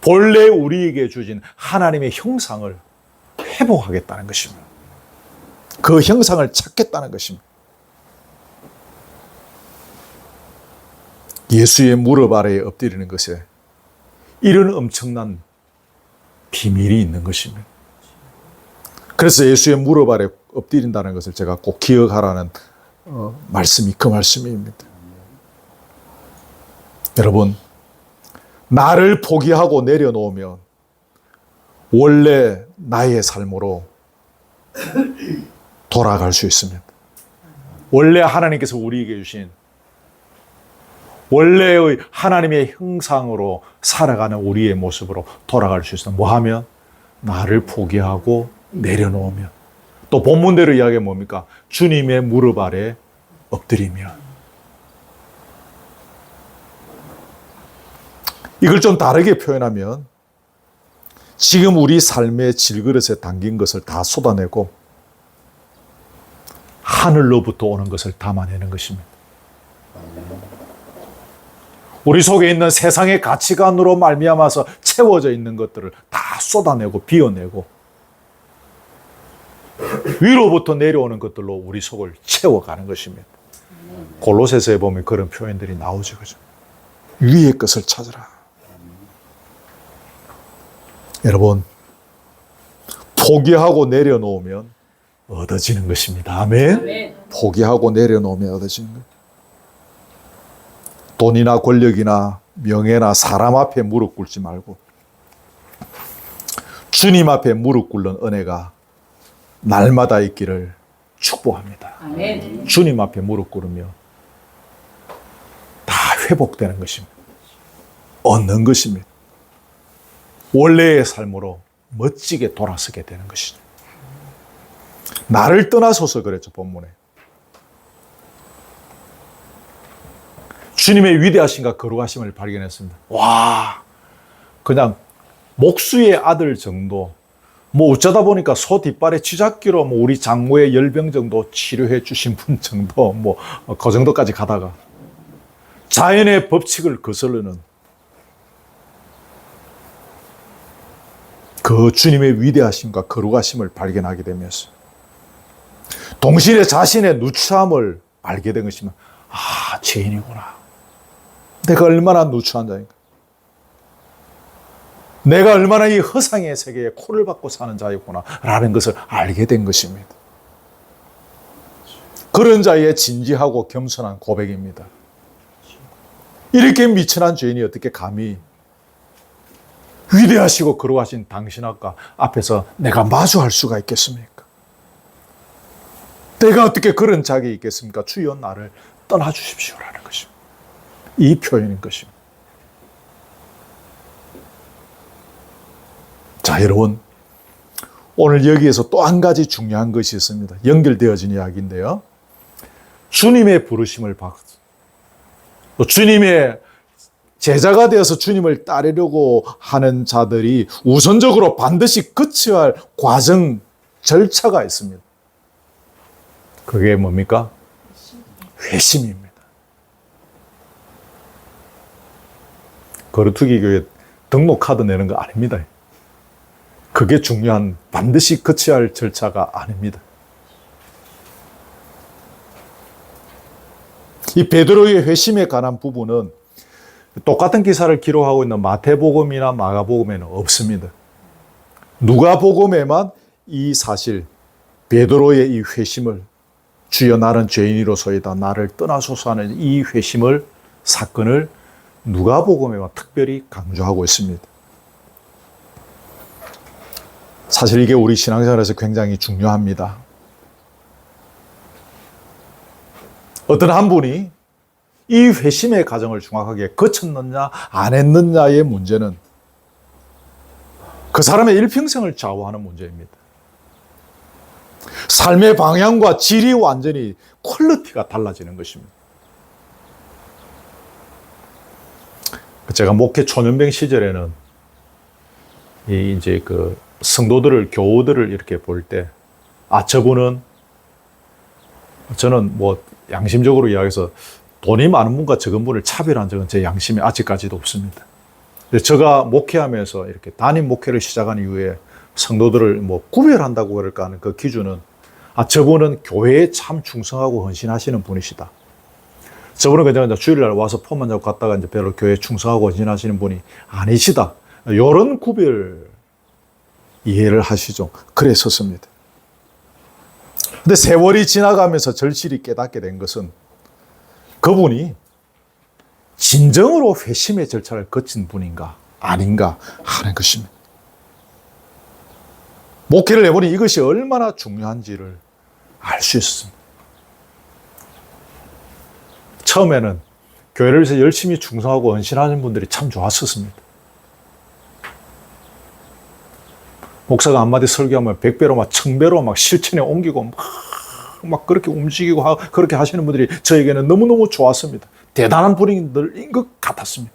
Speaker 1: 본래 우리에게 주신 하나님의 형상을 회복하겠다는 것입니다. 그 형상을 찾겠다는 것입니다. 예수의 무릎 아래에 엎드리는 것에 이런 엄청난 비밀이 있는 것입니다. 그래서 예수의 무릎 아래 엎드린다는 것을 제가 꼭 기억하라는 말씀이 그 말씀입니다. 여러분, 나를 포기하고 내려놓으면 원래 나의 삶으로 돌아갈 수 있습니다. 원래 하나님께서 우리에게 주신 원래의 하나님의 형상으로 살아가는 우리의 모습으로 돌아갈 수 있습니다. 뭐 하면? 나를 포기하고 내려놓으면. 또 본문대로 이야기하면 뭡니까? 주님의 무릎 아래 엎드리면. 이걸 좀 다르게 표현하면 지금 우리 삶의 질그릇에 담긴 것을 다 쏟아내고 하늘로부터 오는 것을 담아내는 것입니다. 우리 속에 있는 세상의 가치관으로 말미암아서 채워져 있는 것들을 다 쏟아내고 비워내고 위로부터 내려오는 것들로 우리 속을 채워가는 것입니다. 골로새서에 보면 그런 표현들이 나오죠. 그죠? 위의 것을 찾으라. 여러분, 포기하고 내려놓으면 얻어지는 것입니다. 아멘. 포기하고 내려놓으면 얻어지는 것. 돈이나 권력이나 명예나 사람 앞에 무릎 꿇지 말고 주님 앞에 무릎 꿇는 은혜가 날마다 있기를 축복합니다.
Speaker 3: 아멘.
Speaker 1: 주님 앞에 무릎 꿇으면 다 회복되는 것입니다. 얻는 것입니다. 원래의 삶으로 멋지게 돌아서게 되는 것이죠. 나를 떠나소서 그랬죠, 본문에. 주님의 위대하심과 거룩하심을 발견했습니다. 와, 그냥 목수의 아들 정도, 뭐 어쩌다 보니까 소 뒷발에 쥐잡기로 뭐 우리 장모의 열병 정도 치료해 주신 분 정도, 뭐 그 정도까지 가다가 자연의 법칙을 거스르는 그 주님의 위대하심과 거룩하심을 발견하게 되면서 동시에 자신의 누추함을 알게 된 것이면, 아, 죄인이구나. 내가 얼마나 누추한 자인가. 내가 얼마나 이 허상의 세계에 코를 박고 사는 자이구나 라는 것을 알게 된 것입니다. 그런 자의 진지하고 겸손한 고백입니다. 이렇게 미천한 죄인이 어떻게 감히 위대하시고 거룩하신 당신 앞에서 내가 마주할 수가 있겠습니까? 내가 어떻게 그런 자격이 있겠습니까? 주여 나를 떠나주십시오라는 것입니다. 이 표현인 것입니다. 자, 여러분, 오늘 여기에서 또 한 가지 중요한 것이 있습니다. 연결되어진 이야기인데요. 주님의 부르심을 받고 또 주님의 제자가 되어서 주님을 따르려고 하는 자들이 우선적으로 반드시 거쳐야 할 과정, 절차가 있습니다. 그게 뭡니까? 회심입니다. 거르투기 교회 등록 카드 내는 거 아닙니다. 그게 중요한, 반드시 거쳐야 할 절차가 아닙니다. 이 베드로의 회심에 관한 부분은 똑같은 기사를 기록하고 있는 마태복음이나 마가복음에는 없습니다. 누가복음에만 이 사실, 베드로의 이 회심을, 주여 나는 죄인이로소이다 나를 떠나소서 하는 이 회심을, 사건을 누가복음에만 특별히 강조하고 있습니다. 사실 이게 우리 신앙생활에서 굉장히 중요합니다. 어떤 한 분이 이 회심의 과정을 정확하게 거쳤느냐 안 했느냐의 문제는 그 사람의 일평생을 좌우하는 문제입니다. 삶의 방향과 질이 완전히 퀄리티가 달라지는 것입니다. 제가 목회 초년병 시절에는 이제 그 성도들을, 교우들을 이렇게 볼 때, 저분은, 저는 뭐 양심적으로 이야기해서 돈이 많은 분과 적은 분을 차별한 적은 제 양심에 아직까지도 없습니다. 근데 제가 목회하면서 이렇게 단임 목회를 시작한 이후에 성도들을 뭐 구별한다고 그럴까 하는 그 기준은, 저분은 교회에 참 충성하고 헌신하시는 분이시다. 저분은 그냥 주일날 와서 폼만 잡고 갔다가 이제 별로 교회에 충성하고 헌신하시는 분이 아니시다. 이런 구별 이해를 하시죠. 그랬었습니다. 근데 세월이 지나가면서 절실히 깨닫게 된 것은 그분이 진정으로 회심의 절차를 거친 분인가 아닌가 하는 것입니다. 목회를 해보니 이것이 얼마나 중요한지를 알 수 있습니다. 처음에는 교회를 위해서 열심히 충성하고 헌신하는 분들이 참 좋았었습니다. 목사가 한마디 설교하면 100배로 막 1000배로 막 실천에 옮기고 막 그렇게 움직이고 그렇게 하시는 분들이 저에게는 너무너무 좋았습니다. 대단한 분인 것 같았습니다.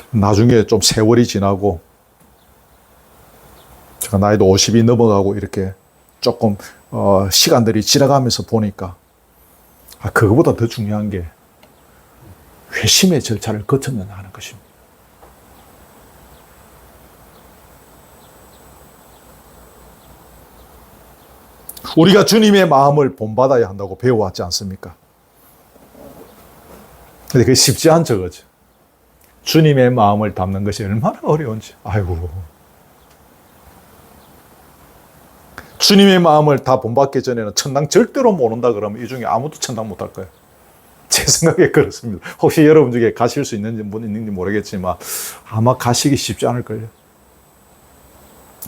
Speaker 1: 나중에 좀 세월이 지나고 제가 나이도 50이 넘어가고 이렇게 조금 시간들이 지나가면서 보니까 그거보다 더 중요한 게 회심의 절차를 거쳤느냐 하는 것입니다. 우리가 주님의 마음을 본받아야 한다고 배워왔지 않습니까? 근데 그게 쉽지 않죠, 그죠? 주님의 마음을 담는 것이 얼마나 어려운지. 아이고. 주님의 마음을 다 본받기 전에는 천당 절대로 못 온다 그러면 이 중에 아무도 천당 못 할 거예요. 제 생각에 그렇습니다. 혹시 여러분 중에 가실 수 있는 분 있는지 모르겠지만 아마 가시기 쉽지 않을 거예요.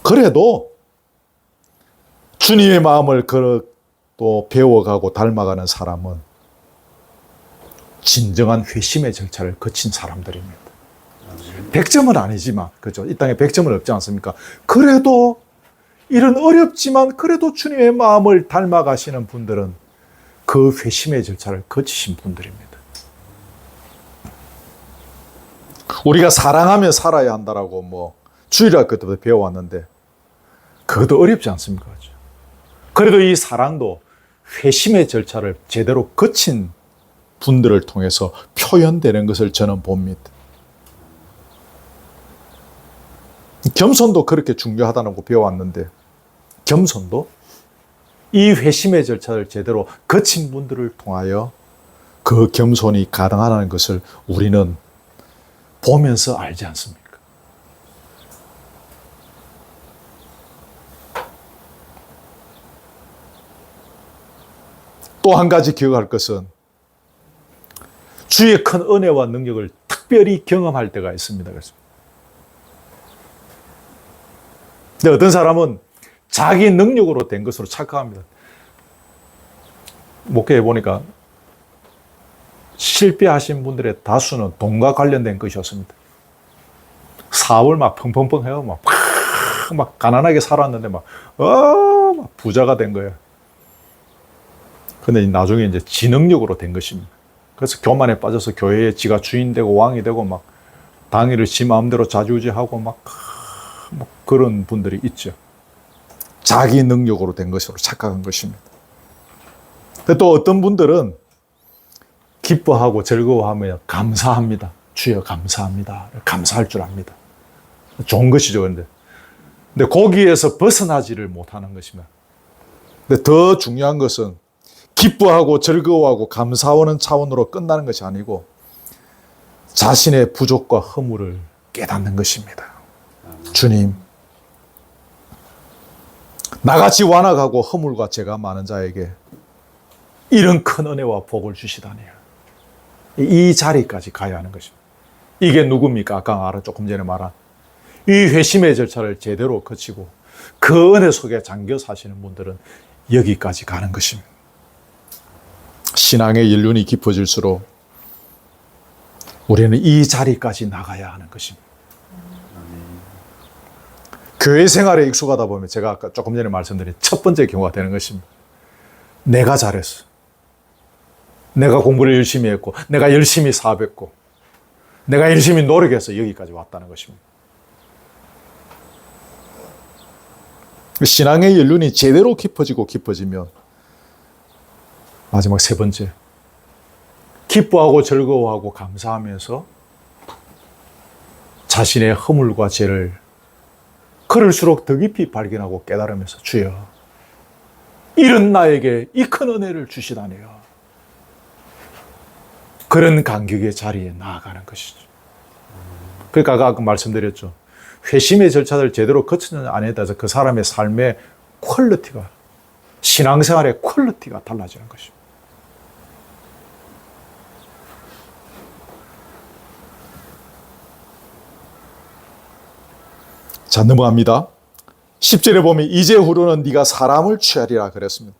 Speaker 1: 그래도 주님의 마음을 또 배워가고 닮아가는 사람은 진정한 회심의 절차를 거친 사람들입니다. 100점은 아니지만, 그죠? 이 땅에 100점은 없지 않습니까? 그래도 이런 어렵지만 그래도 주님의 마음을 닮아가시는 분들은 그 회심의 절차를 거치신 분들입니다. 우리가 사랑하며 살아야 한다라고 뭐 주일학교 때부터 배워왔는데 그것도 어렵지 않습니까? 그죠? 그래도 이 사랑도 회심의 절차를 제대로 거친 분들을 통해서 표현되는 것을 저는 봅니다. 겸손도 그렇게 중요하다고 배워왔는데 겸손도 이 회심의 절차를 제대로 거친 분들을 통하여 그 겸손이 가능하다는 것을 우리는 보면서 알지 않습니까? 또 한 가지 기억할 것은 주의 큰 은혜와 능력을 특별히 경험할 때가 있습니다. 근데 어떤 사람은 자기 능력으로 된 것으로 착각합니다. 목회해 보니까 실패하신 분들의 다수는 돈과 관련된 것이었습니다. 사업을 막 펑펑펑 해요. 막 가난하게 살았는데 막 부자가 된 거예요. 근데 나중에 이제 지능력으로 된 것입니다. 그래서 교만에 빠져서 교회에 지가 주인 되고 왕이 되고 막 당일을 지 마음대로 좌지우지하고 막 그런 분들이 있죠. 자기 능력으로 된 것으로 착각한 것입니다. 근데 또 어떤 분들은 기뻐하고 즐거워하며 감사합니다. 주여 감사합니다. 감사할 줄 압니다. 좋은 것이죠. 근데 거기에서 벗어나지를 못하는 것입니다. 근데 더 중요한 것은 기뻐하고 즐거워하고 감사하는 차원으로 끝나는 것이 아니고 자신의 부족과 허물을 깨닫는 것입니다. 주님, 나같이 완악하고 허물과 죄가 많은 자에게 이런 큰 은혜와 복을 주시다니. 이 자리까지 가야 하는 것입니다. 이게 누굽니까? 아까 조금 전에 말한 이 회심의 절차를 제대로 거치고 그 은혜 속에 잠겨 사시는 분들은 여기까지 가는 것입니다. 신앙의 연륜이 깊어질수록 우리는 이 자리까지 나가야 하는 것입니다. 교회 생활에 익숙하다 보면 제가 아까 조금 전에 말씀드린 첫 번째 경우가 되는 것입니다. 내가 잘했어. 내가 공부를 열심히 했고, 내가 열심히 사업했고, 내가 열심히 노력해서 여기까지 왔다는 것입니다. 신앙의 연륜이 제대로 깊어지고 깊어지면 마지막 세 번째, 기뻐하고 즐거워하고 감사하면서 자신의 허물과 죄를 그럴수록 더 깊이 발견하고 깨달으면서 주여, 이런 나에게 이 큰 은혜를 주시다니요. 그런 간격의 자리에 나아가는 것이죠. 그러니까 아까 말씀드렸죠. 회심의 절차를 제대로 거치는 안에 따라서 그 사람의 삶의 퀄리티가, 신앙생활의 퀄리티가 달라지는 것입니다. 자, 넘어갑니다. 10절에 보면 이제 후로는 네가 사람을 취하리라 그랬습니다.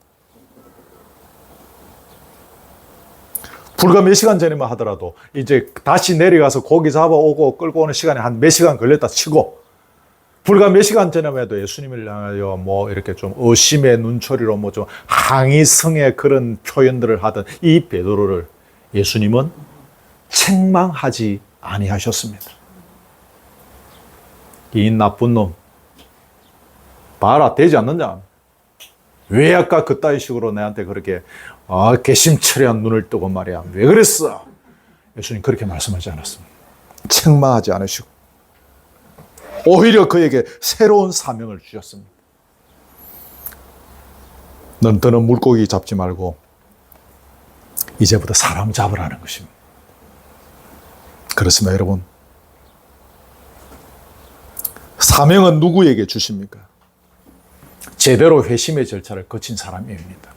Speaker 1: 불과 몇 시간 전에만 하더라도 이제 다시 내려가서 고기 잡아오고 끌고 오는 시간이 한 몇 시간 걸렸다 치고, 불과 몇 시간 전에만 해도 예수님을 향하여 뭐 이렇게 좀 의심의 눈초리로 뭐 좀 항의성의 그런 표현들을 하던 이 베드로를 예수님은 책망하지 아니하셨습니다. 이 나쁜 놈, 봐라, 되지 않느냐? 왜 아까 그따위 식으로 내한테 그렇게 개심처리한 눈을 뜨고 말이야, 왜 그랬어? 예수님 그렇게 말씀하지 않았습니다. 책망하지 않으시고 오히려 그에게 새로운 사명을 주셨습니다. 넌 더는 물고기 잡지 말고 이제부터 사람 잡으라는 것입니다. 그렇습니다, 여러분. 사명은 누구에게 주십니까? 제대로 회심의 절차를 거친 사람입니다.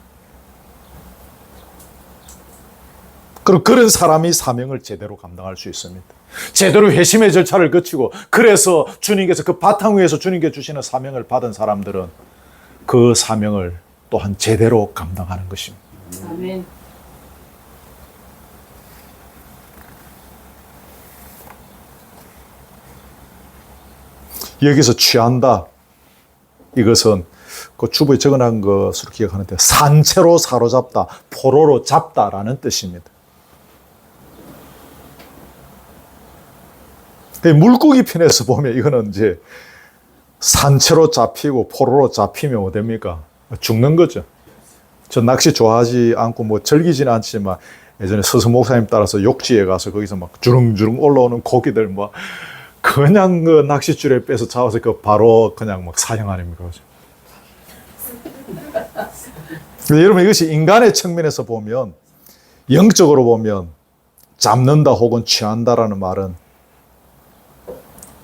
Speaker 1: 그럼 그런 사람이 사명을 제대로 감당할 수 있습니다. 제대로 회심의 절차를 거치고, 그래서 주님께서 그 바탕 위에서 주님께 주시는 사명을 받은 사람들은 그 사명을 또한 제대로 감당하는 것입니다.
Speaker 3: 아멘.
Speaker 1: 여기서 취한다, 이것은 그 주부에 적어놓은 것으로 기억하는데 산채로 사로잡다, 포로로 잡다라는 뜻입니다. 물고기 편에서 보면 이거는 이제 산채로 잡히고 포로로 잡히면 뭐 됩니까? 죽는 거죠. 저 낚시 좋아하지 않고 뭐 즐기지는 않지만 예전에 서수 목사님 따라서 욕지에 가서 거기서 막 주릉주릉 올라오는 고기들 뭐 그냥 그 낚싯줄에 빼서 잡아서 그 바로 그냥 막 사형 아닙니까? 여러분, 이것이 인간의 측면에서 보면, 영적으로 보면 잡는다 혹은 취한다라는 말은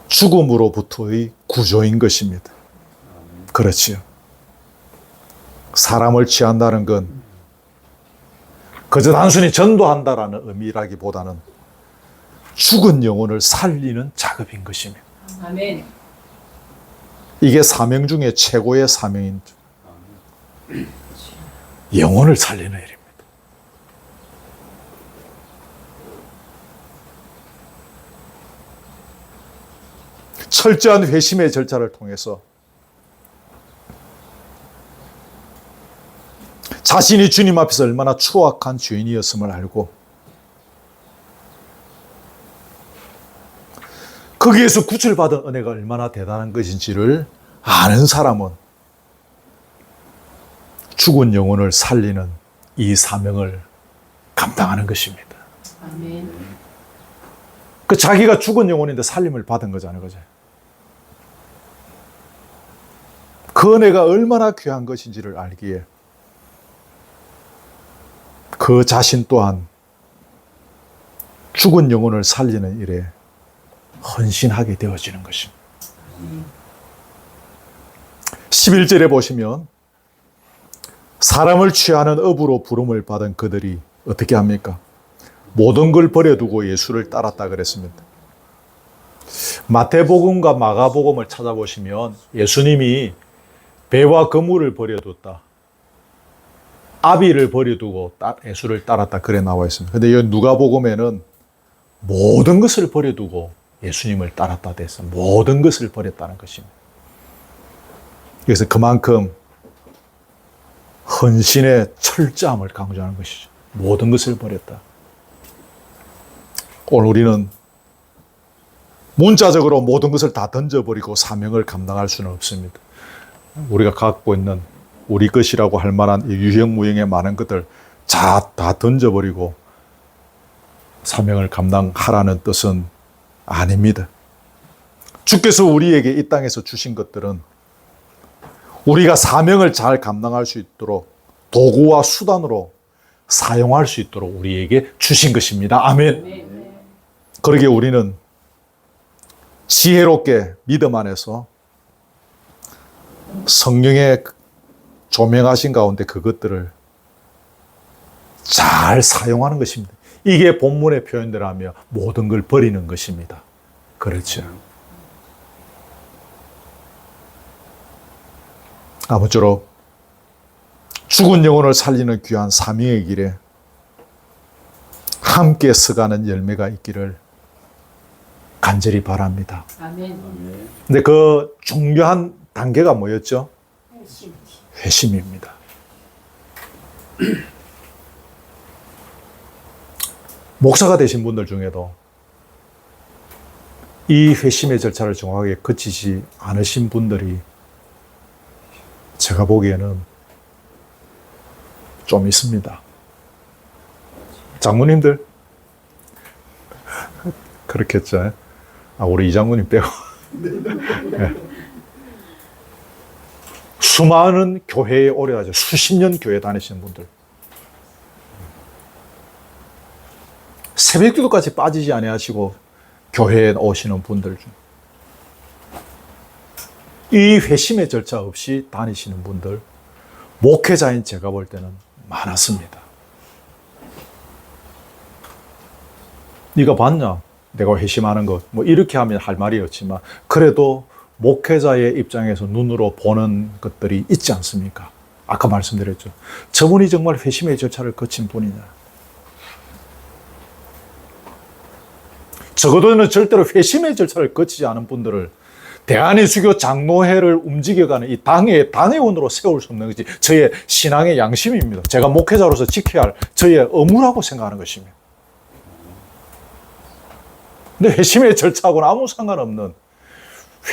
Speaker 1: 죽음으로부터의 구조인 것입니다. 그렇지요. 사람을 취한다는 건 그저 단순히 전도한다라는 의미라기보다는 죽은 영혼을 살리는 작업인 것입니다.
Speaker 3: 아멘.
Speaker 1: 이게 사명 중에 최고의 사명인 영혼을 살리는 일입니다. 철저한 회심의 절차를 통해서 자신이 주님 앞에서 얼마나 추악한 죄인이었음을 알고 거기에서 구출받은 은혜가 얼마나 대단한 것인지를 아는 사람은 죽은 영혼을 살리는 이 사명을 감당하는 것입니다.
Speaker 3: 아멘.
Speaker 1: 그 자기가 죽은 영혼인데 살림을 받은 거잖아요. 그죠? 그 은혜가 얼마나 귀한 것인지를 알기에 그 자신 또한 죽은 영혼을 살리는 일에 헌신하게 되어지는 것입니다. 11절에 보시면 사람을 취하는 업으로 부름을 받은 그들이 어떻게 합니까? 모든 걸 버려두고 예수를 따랐다 그랬습니다. 마태복음과 마가복음을 찾아보시면 예수님이 배와 그물을 버려뒀다, 아비를 버려두고 예수를 따랐다 그래 나와 있습니다. 그런데 이 누가복음에는 모든 것을 버려두고 예수님을 따랐다 돼서 모든 것을 버렸다는 것입니다. 그래서 그만큼 헌신의 철저함을 강조하는 것이죠. 모든 것을 버렸다. 오늘 우리는 문자적으로 모든 것을 다 던져버리고 사명을 감당할 수는 없습니다. 우리가 갖고 있는 우리 것이라고 할 만한 이 유형무형의 많은 것들 다 던져버리고 사명을 감당하라는 뜻은 아닙니다. 주께서 우리에게 이 땅에서 주신 것들은 우리가 사명을 잘 감당할 수 있도록 도구와 수단으로 사용할 수 있도록 우리에게 주신 것입니다. 아멘. 그러기에 우리는 지혜롭게 믿음 안에서 성령의 조명하신 가운데 그것들을 잘 사용하는 것입니다. 이게 본문의 표현대로 하며 모든 걸 버리는 것입니다. 그렇죠. 아무쪼록 죽은 영혼을 살리는 귀한 사명의 길에 함께 서가는 열매가 있기를 간절히 바랍니다.
Speaker 3: 아멘.
Speaker 1: 근데 그 중요한 단계가 뭐였죠? 회심입니다. 목사가 되신 분들 중에도 이 회심의 절차를 정확하게 거치지 않으신 분들이 제가 보기에는 좀 있습니다. 장모님들 그렇겠죠. 우리 이 장모님 빼고 네. 수많은 교회에 오래 다니죠. 수십 년 교회 다니시는 분들, 새벽기도까지 빠지지 아니하시고 교회에 오시는 분들 중 이 회심의 절차 없이 다니시는 분들, 목회자인 제가 볼 때는 많았습니다. 네가 봤냐? 내가 회심하는 것. 뭐 이렇게 하면 할 말이 없지만 그래도 목회자의 입장에서 눈으로 보는 것들이 있지 않습니까? 아까 말씀드렸죠. 저분이 정말 회심의 절차를 거친 분이냐. 적어도는 절대로 회심의 절차를 거치지 않은 분들을 대한인수교 장로회를 움직여가는 이 당회원으로 세울 수 없는 것이 저의 신앙의 양심입니다. 제가 목회자로서 지켜야 할 저의 의무라고 생각하는 것입니다. 근데 회심의 절차하고는 아무 상관없는,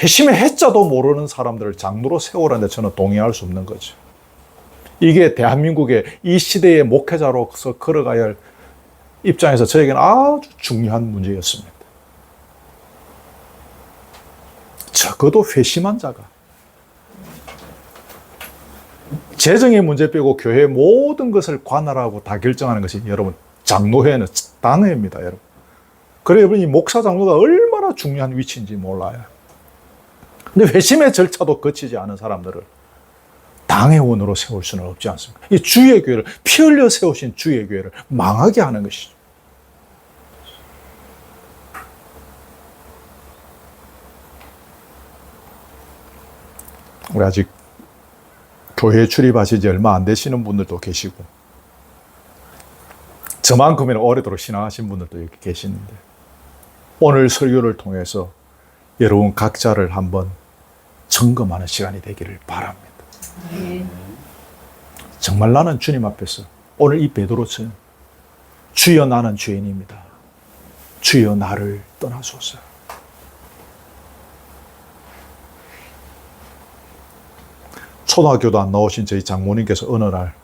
Speaker 1: 회심의 해자도 모르는 사람들을 장로로 세우라는데 저는 동의할 수 없는 거죠. 이게 대한민국의 이 시대의 목회자로서 걸어가야 할 입장에서 저에게는 아주 중요한 문제였습니다. 적어도 회심한 자가, 재정의 문제 빼고 교회의 모든 것을 관할하고 다 결정하는 것이 여러분 장로회는 당회입니다. 여러분. 그래 여러분, 이 목사 장로가 얼마나 중요한 위치인지 몰라요. 근데 회심의 절차도 거치지 않은 사람들을 당회원으로 세울 수는 없지 않습니까? 이 주의 교회를, 피 흘려 세우신 주의 교회를 망하게 하는 것이죠. 우리 아직 교회에 출입하신 지 얼마 안 되시는 분들도 계시고, 저만큼이나 오래도록 신앙하신 분들도 이렇게 계시는데, 오늘 설교를 통해서 여러분 각자를 한번 점검하는 시간이 되기를 바랍니다. 정말 나는 주님 앞에서 오늘 이 베드로처럼 주여 나는 죄인입니다. 주여 나를 떠나소서. 초등학교도 안 나오신 저희 장모님께서 어느 날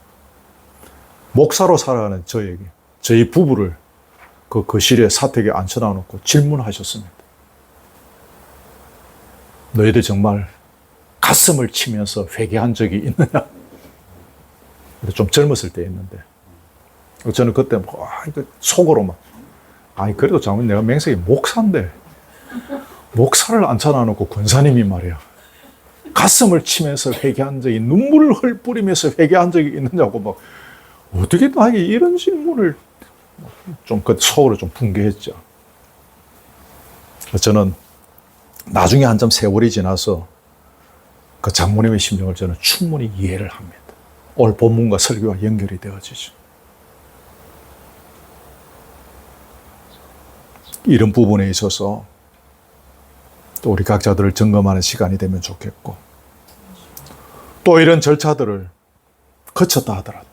Speaker 1: 목사로 살아가는 저에게, 저희 부부를 그 거실에 사택에 앉혀놔 놓고 질문하셨습니다. 너희들 정말 가슴을 치면서 회개한 적이 있느냐? 좀 젊었을 때였는데, 저는 그때 속으로 막, 아니 그래도 장모님 내가 맹세히 목사인데 목사를 앉혀놔 놓고 권사님이 말이야 가슴을 치면서 회개한 적이, 눈물을 흘뿌리면서 회개한 적이 있느냐고 막, 어떻게 나에게 이런 질문을, 좀 그 속으로 좀 붕괴했죠. 저는 나중에 한참 세월이 지나서 그 장모님의 심정을 저는 충분히 이해를 합니다. 오늘 본문과 설교와 연결이 되어지죠. 이런 부분에 있어서 또 우리 각자들을 점검하는 시간이 되면 좋겠고, 또 이런 절차들을 거쳤다 하더라도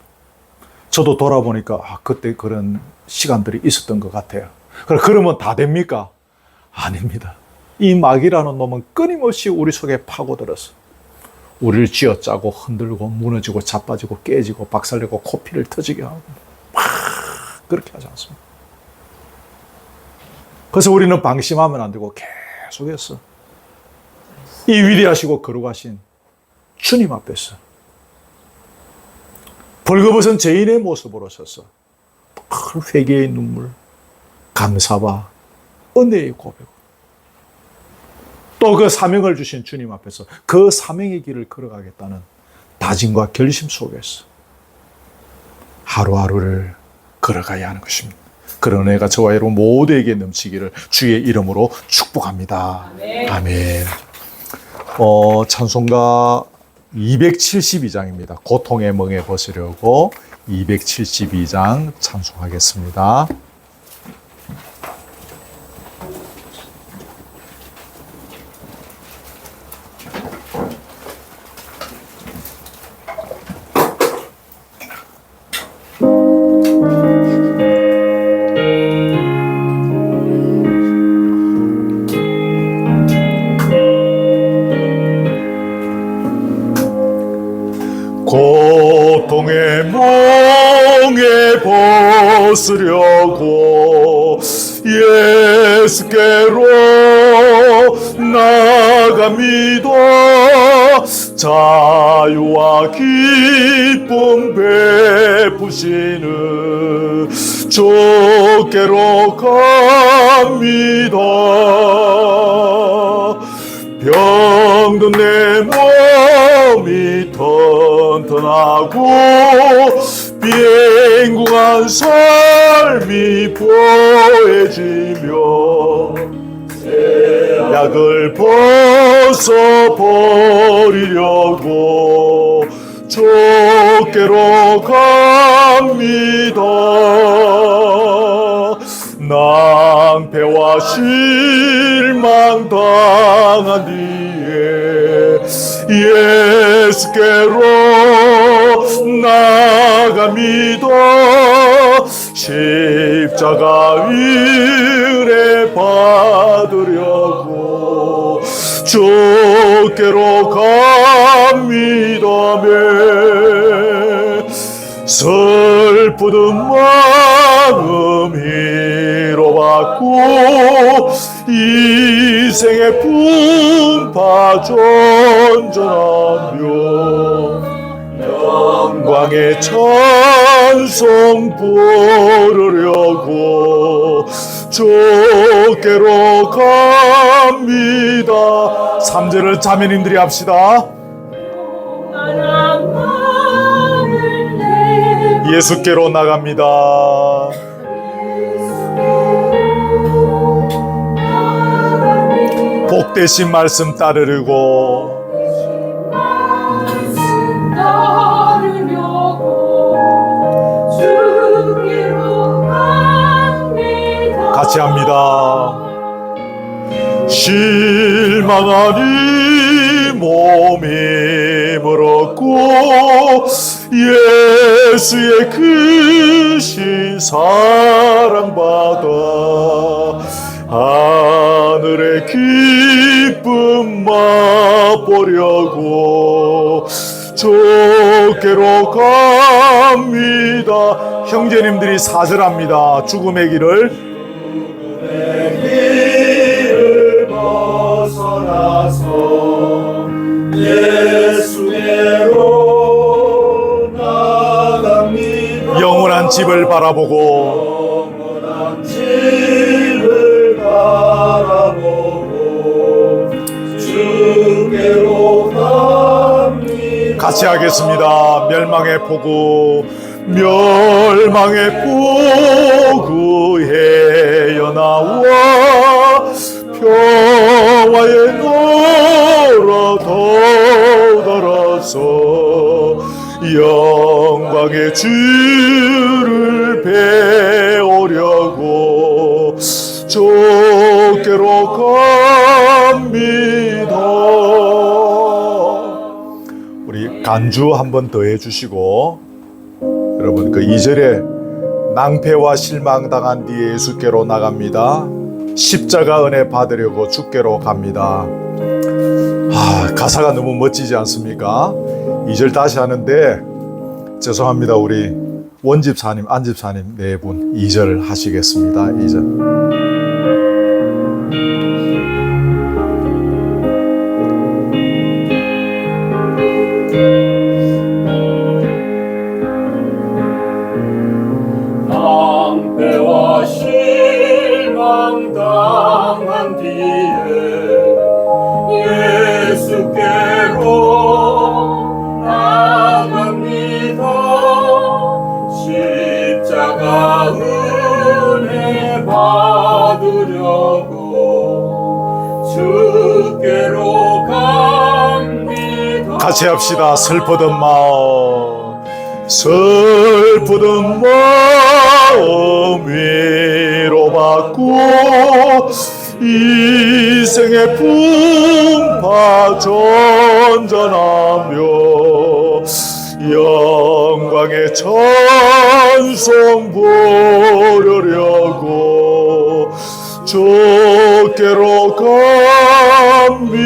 Speaker 1: 저도 돌아보니까 그때 그런 시간들이 있었던 것 같아요. 그러면 다 됩니까? 아닙니다. 이 마귀라는 놈은 끊임없이 우리 속에 파고들어서 우리를 쥐어짜고 흔들고 무너지고 자빠지고 깨지고 박살내고 코피를 터지게 하고 막 그렇게 하지 않습니다. 그래서 우리는 방심하면 안 되고 계속해서 이 위대하시고 거룩하신 주님 앞에서 벌거벗은 죄인의 모습으로 서서 큰 회개의 눈물, 감사와 은혜의 고백, 또 그 사명을 주신 주님 앞에서 그 사명의 길을 걸어가겠다는 다짐과 결심 속에서 하루하루를 걸어가야 하는 것입니다. 그런 은혜가 저와 여러분 모두에게 넘치기를 주의 이름으로 축복합니다. 아멘. 찬송가 272장입니다. 고통의 멍에 벗으려고 272장 찬송하겠습니다. 고통의 멍에 벗으려고 예수께로 나갑니다. 자유와 기쁨 베푸시는 주께로 갑니다. 병든 내 몸이 튼튼하고 비행궁한 삶이 보여지며 약을 벗어버리려고 주께로 갑니다. 낭패와 실망 당한 뒤에 예수께로 나갑니다. 십자가 위에 받으려고 주께로 갑니다. 슬프던 마음 위로받고 이생의 풍파 전전하며 영광의 찬송 부르려고 주께로 갑니다. 3절을 자매님들이 합시다. 예수께로 나갑니다. 복되신 말씀 따르려고 같이 합니다. 실망하니 몸이 멀었고 예수의 크신 사랑받아 하늘의 기쁨 맛보려고 주께로 갑니다. 형제님들이 사절합니다. 죽음의 길을 벗어나서 예수께로 나갑니다. 영원한 집을 바라보고 영원한 집을 바라보고 주께로 갑니다. 같이 하겠습니다. 멸망의 포구 멸망의 포구에 연하와 평화의 나라 더불어서 영광의 주를 배우려고 주께로 갑니다. 우리 간주 한 번 더 해주시고 여러분 그 2절에 낭패와 실망당한 뒤에 예수께로 나갑니다. 십자가 은혜 받으려고 주께로 갑니다. 가사가 너무 멋지지 않습니까? 2절 다시 하는데 죄송합니다. 우리 원집사님, 안집사님 네 분 2절 하시겠습니다. 2절.
Speaker 2: 낭패와 실망 당한 뒤에 예수께로 나갑니다. 십자가 은혜 받으려고 주께로 갑니다.
Speaker 1: 같이 합시다. 슬프던 마음, 슬프던 마음 위로받고 이생의 풍파 전전하며 영광의 찬송 부르려고 주께로 갑니다.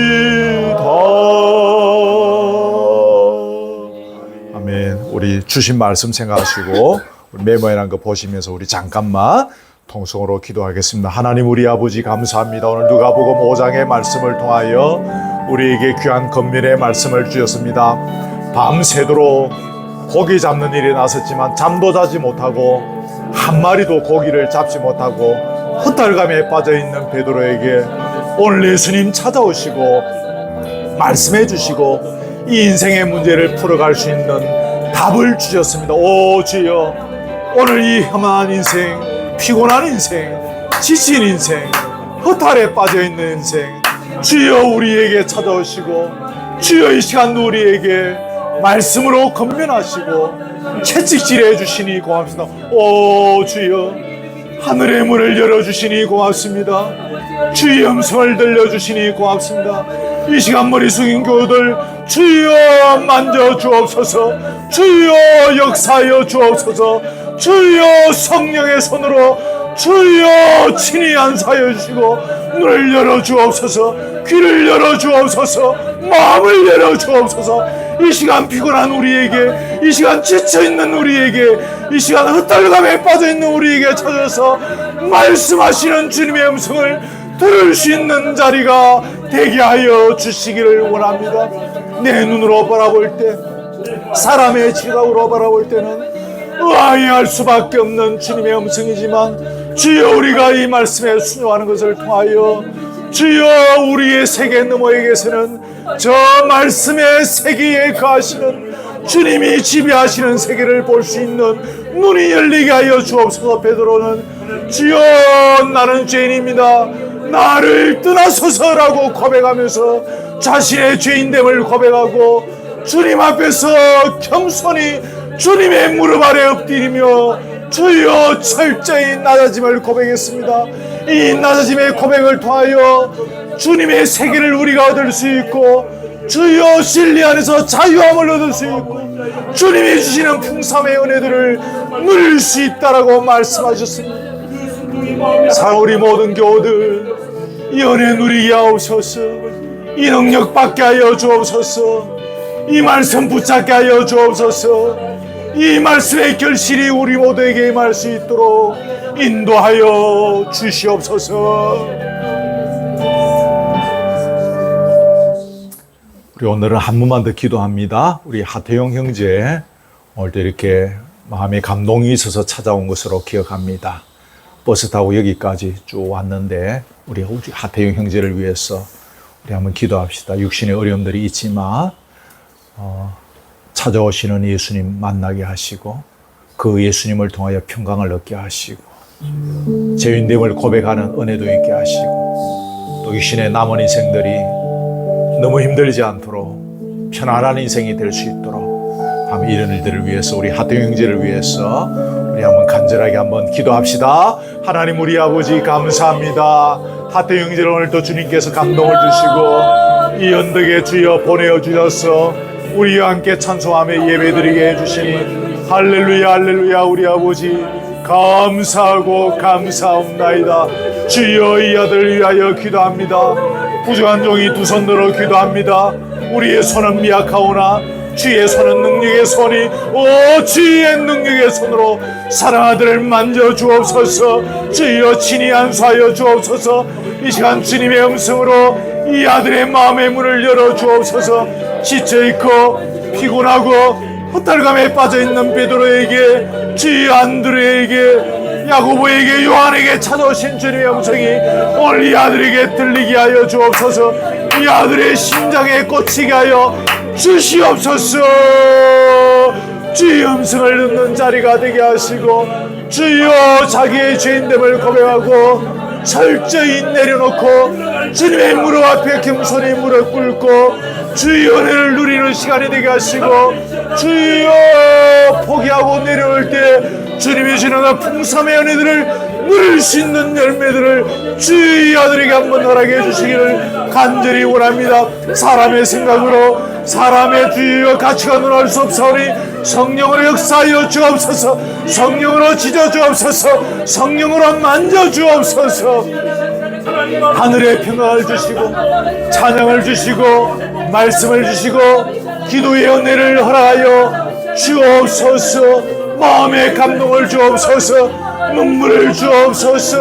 Speaker 1: 아멘. 우리 주신 말씀 생각하시고 우리 메모해놓은 거 보시면서 우리 잠깐만 통성으로 기도하겠습니다. 하나님 우리 아버지 감사합니다. 오늘 누가복음 5장의 말씀을 통하여 우리에게 귀한 권면의 말씀을 주셨습니다. 밤새도록 고기 잡는 일이 나섰지만 잠도 자지 못하고 한 마리도 고기를 잡지 못하고 헛달감에 빠져있는 베드로에게 오늘 예수님 찾아오시고 말씀해 주시고 이 인생의 문제를 풀어갈 수 있는 답을 주셨습니다. 오 주여, 오늘 이 험한 인생, 피곤한 인생, 지친 인생, 허탈에 빠져있는 인생, 주여 우리에게 찾아오시고 주여 이 시간 우리에게 말씀으로 권면하시고 채찍질해 주시니 고맙습니다. 오 주여, 하늘의 문을 열어주시니 고맙습니다. 주의 음성을 들려주시니 고맙습니다. 이 시간 머리 숙인 교우들 주여 만져 주옵소서, 주여 역사하여 주옵소서, 주여 성령의 손으로 주여 친히 안사하여 주시고 눈을 열어 주옵소서, 귀를 열어 주옵소서, 마음을 열어 주옵소서. 이 시간 피곤한 우리에게, 이 시간 지쳐있는 우리에게, 이 시간 헛달감에 빠져있는 우리에게 찾아서 말씀하시는 주님의 음성을 들을 수 있는 자리가 되게 하여 주시기를 원합니다. 내 눈으로 바라볼 때, 사람의 지각으로 바라볼 때는 의아해할 수밖에 없는 주님의 음성이지만 주여 우리가 이 말씀에 순종하는 것을 통하여 주여 우리의 세계 너머에 계시는 저 말씀의 세계에 거하시는 주님이 지배하시는 세계를 볼 수 있는 눈이 열리게 하여 주옵소서. 베드로는 주여 나는 죄인입니다, 나를 떠나소서라고 고백하면서 자신의 죄인됨을 고백하고 주님 앞에서 겸손히 주님의 무릎 아래 엎드리며 주여 철저히 낮아짐을 고백했습니다. 이 낮아짐의 고백을 통하여 주님의 세계를 우리가 얻을 수 있고 주여 진리 안에서 자유함을 얻을 수 있고 주님이 주시는 풍성의 은혜들을 누릴 수 있다라고 말씀하셨습니다. 사랑 우리 모든 교우들 이 은혜 누리게 하옵소서. 이 능력 받게 하여 주옵소서. 이 말씀 붙잡게 하여 주옵소서. 이 말씀의 결실이 우리 모두에게 임할 수 있도록 인도하여 주시옵소서. 우리 오늘은 한 번만 더 기도합니다. 우리 하태용 형제 오늘도 이렇게 마음에 감동이 있어서 찾아온 것으로 기억합니다. 버스 타고 여기까지 쭉 왔는데 우리 하태용 형제를 위해서 우리 한번 기도합시다. 육신의 어려움들이 있지만 찾아오시는 예수님 만나게 하시고 그 예수님을 통하여 평강을 얻게 하시고 죄인됨을 고백하는 은혜도 있게 하시고 또 육신의 남은 인생들이 너무 힘들지 않도록 편안한 인생이 될 수 있도록 한번 이런 일들을 위해서 우리 하태용 형제를 위해서 우리 한번 간절하게 한번 기도합시다. 하나님 우리 아버지 감사합니다. 하태용 형제를 오늘도 주님께서 감동을 주시고 이 언덕에 주여 보내어 주셔서 우리와 함께 찬송하며 예배드리게 해주시니 할렐루야 할렐루야. 우리 아버지 감사하고 감사옵나이다. 주여 이 아들 위하여 기도합니다. 부족한 종이 두 손 들어 기도합니다. 우리의 손은 미약하오나 주의 손은 능력의 손이 주의 능력의 손으로 사랑아들을 만져 주옵소서. 주여 친히 안수하여 주옵소서. 이 시간 주님의 음성으로 이 아들의 마음의 문을 열어 주옵소서. 지쳐있고 피곤하고 허탈감에 빠져있는 베드로에게, 주의 안드레에게, 야고보에게, 요한에게 찾아오신 주님의 음성이 오늘 이 아들에게 들리게 하여 주옵소서. 이 아들의 심장에 꽂히게 하여 주시옵소서. 주의 음성을 듣는 자리가 되게 하시고, 주여 자기의 죄인됨을 고백하고 철저히 내려놓고 주님의 무릎 앞에 겸손히 무릎 꿇고 주의 은혜를 누리는 시간이 되게 하시고, 주여 포기하고 내려올 때 주님이 주는 풍성의 은혜들을 누릴 수 있는 열매들을 주의 아들에게 한번 허락해 주시기를 간절히 원합니다. 사람의 생각으로, 사람의 주의와 가치관으로 할 수 없사오니 성령으로 역사하여 주옵소서. 성령으로 지져 주옵소서. 성령으로 만져 주옵소서. 하늘의 평강을 주시고 찬양을 주시고 말씀을 주시고 기도의 은혜를 허락하여 주옵소서. 마음의 감동을 주옵소서. 눈물을 주옵소서.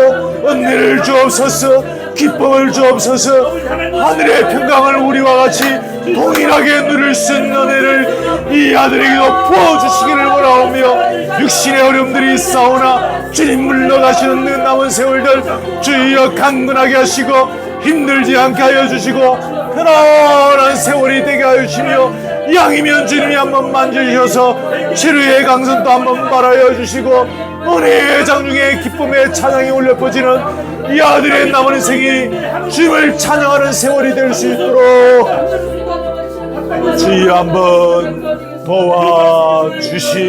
Speaker 1: 은혜를 주옵소서. 기쁨을 주옵소서. 하늘의 평강을 우리와 같이 동일하게 누릴 수 있는 은혜를 이 아들에게도 부어주시기를 원하오며, 육신의 어려움들이 있사오나 주님 물러가시는 그 남은 세월들 주여 강건하게 하시고 힘들지 않게 하여 주시고 편안한 세월이 되게 하여 주시며, 양이면 주님이 한번 만져주셔서 치료의 강선도 한번 발하여 주시고 은혜의 장중에 기쁨의 찬양이 울려 퍼지는 이 아들의 남은 인생이 주님을 찬양하는 세월이 될 수 있도록 주여 한번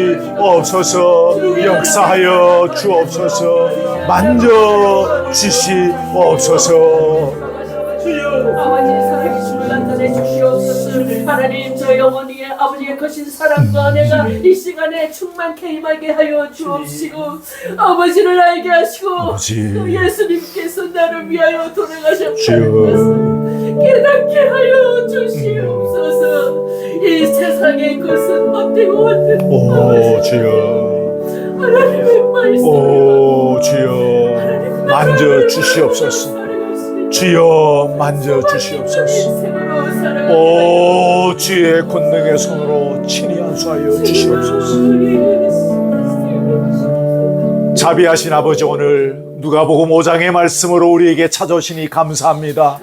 Speaker 1: 도와주시옵소서. 역사하여 주옵소서. 만져 주시옵소서.
Speaker 3: 아버지 살아계심을 나타내 주시옵소서. 하나님 저희 어머니의 아버지의 거신 사랑과 은혜가 이 시간에 충만케 임하게 하여 주옵시고, 아버지를 알게 하시고
Speaker 1: 아버지.
Speaker 3: 또 예수님께서 나를 위하여 돌아가셨다는
Speaker 1: 주여.
Speaker 3: 것을 깨닫게 하여 주시옵소서. 이 세상의 것은 헛되고 헛된
Speaker 1: 오 주여.
Speaker 3: 하나님의 말씀
Speaker 1: 오 주여. 만져 주시옵소서. 주여 만져 주시옵소서. 오 주의 권능의 손으로 친히 안수하여 주시옵소서. 자비하신 아버지, 오늘 누가복음 5장의 말씀으로 우리에게 찾아오시니 감사합니다.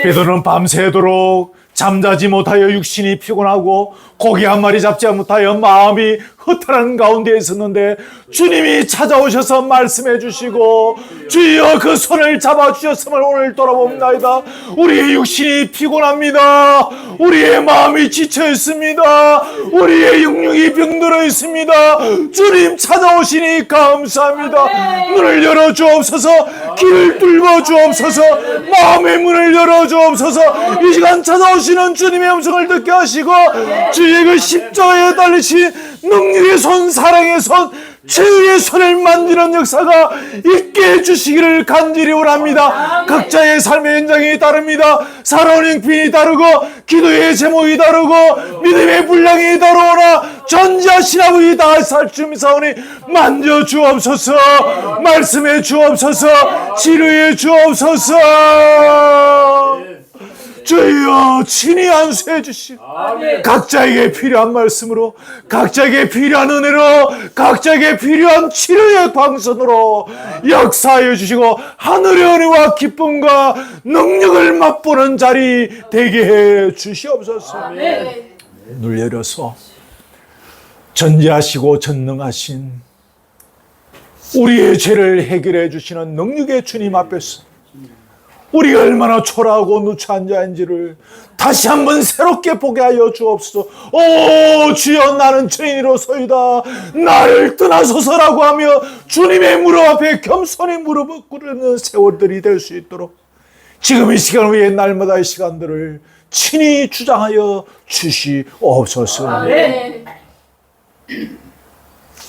Speaker 1: 베드로는 밤새도록 잠자지 못하여 육신이 피곤하고 고기 한 마리 잡지 못하여 마음이 허탈한 가운데 있었는데 주님이 찾아오셔서 말씀해 주시고 주여 그 손을 잡아주셨음을 오늘 돌아봅니다. 우리의 육신이 피곤합니다. 우리의 마음이 지쳐 있습니다. 우리의 육육이 병들어 있습니다. 주님 찾아오시니 감사합니다. 눈을 열어 주옵소서. 길을 뚫어 주옵소서. 마음의 문을 열어 주옵소서. 이 시간 찾아오시는 주님의 음성을 듣게 하시고 주의 그 십자가에 달리신 능력의 손, 사랑의 손, 최후의 손을 만지는 역사가 있게 해주시기를 간절히 원합니다. 각자의 삶의 현장이 다릅니다. 살아오는 형편이 다르고 기도의 제목이 다르고 믿음의 분량이 다르오나 전지하신 아버지 다 살 줄 사오니 만져 주옵소서. 말씀해 주옵소서. 치료해 주옵소서. 주여 친히 안수해 주시고 각자에게 필요한 말씀으로, 각자에게 필요한 은혜로, 각자에게 필요한 치료의 광선으로 역사하여 주시고 하늘의 은혜와 기쁨과 능력을 맛보는 자리 되게 해 주시옵소서. 눈을 열어서 전지하시고 전능하신 우리의 죄를 해결해 주시는 능력의 주님 앞에서 우리가 얼마나 초라하고 누추한 자인지를 다시 한번 새롭게 보게 하여 주옵소서. 오 주여, 나는 죄인으로서이다. 나를 떠나소서라고 하며 주님의 무릎 앞에 겸손히 무릎을 꿇는 세월들이 될 수 있도록 지금 이 시간 위에 날마다 이 시간들을 친히 주장하여 주시옵소서.
Speaker 3: 아멘.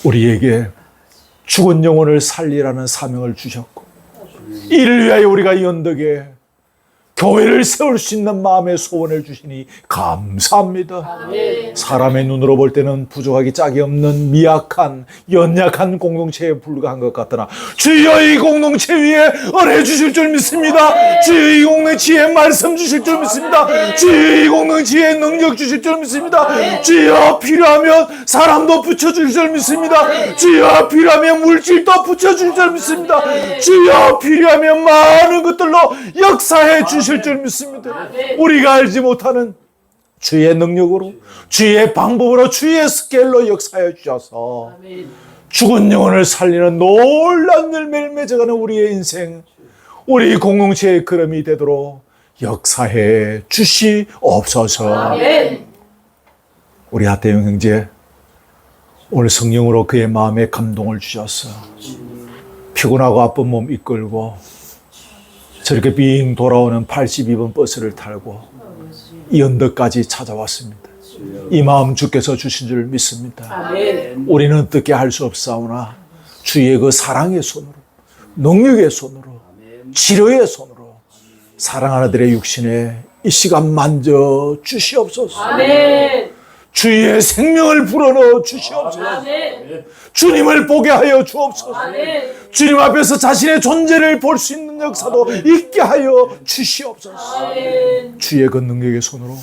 Speaker 1: 우리에게 죽은 영혼을 살리라는 사명을 주셨고 이를 위하여 우리가 이 언덕에 교회를 세울 수 있는 마음의 소원을 주시니 감사합니다.
Speaker 3: 아멘.
Speaker 1: 사람의 눈으로 볼 때는 부족하기 짝이 없는 미약한 연약한 공동체에 불과한 것 같으나 주여 이 공동체 위에 은혜 주실 줄 믿습니다. 주여 이 공동체에 말씀 주실 줄 믿습니다. 주여 이 공동체에 능력 주실 줄 믿습니다. 주여 필요하면 사람도 붙여주실 줄 믿습니다. 주여 필요하면 물질도 붙여주실 줄 믿습니다. 주여 필요하면 많은 것들로 역사해 주실 줄 믿습니다. 우리가 알지 못하는 주의 능력으로, 주의 방법으로, 주의 스케일로 역사해 주셔서
Speaker 3: 아멘.
Speaker 1: 죽은 영혼을 살리는 놀라운 열매를 맺어가는 우리의 인생, 우리 공동체의 걸음이 되도록 역사해 주시옵소서.
Speaker 3: 아멘.
Speaker 1: 우리 하태영 형제, 오늘 성령으로 그의 마음에 감동을 주셨어. 피곤하고 아픈 몸 이끌고 저렇게 빙 돌아오는 82번 버스를 타고 이 언덕까지 찾아왔습니다. 이 마음 주께서 주신 줄 믿습니다.
Speaker 3: 아멘.
Speaker 1: 우리는 어떻게 할 수 없사오나 주의 그 사랑의 손으로, 능력의 손으로, 치료의 손으로 사랑하는 이들의 육신에 이 시간 만져 주시옵소서.
Speaker 3: 아멘.
Speaker 1: 주의 생명을 불어넣어 주시옵소서.
Speaker 3: 아멘.
Speaker 1: 주님을 보게 하여 주옵소서.
Speaker 3: 아멘.
Speaker 1: 주님 앞에서 자신의 존재를 볼 수 있는 역사도 있게 하여 주시옵소서.
Speaker 3: 아멘.
Speaker 1: 주의 그 능력의 손으로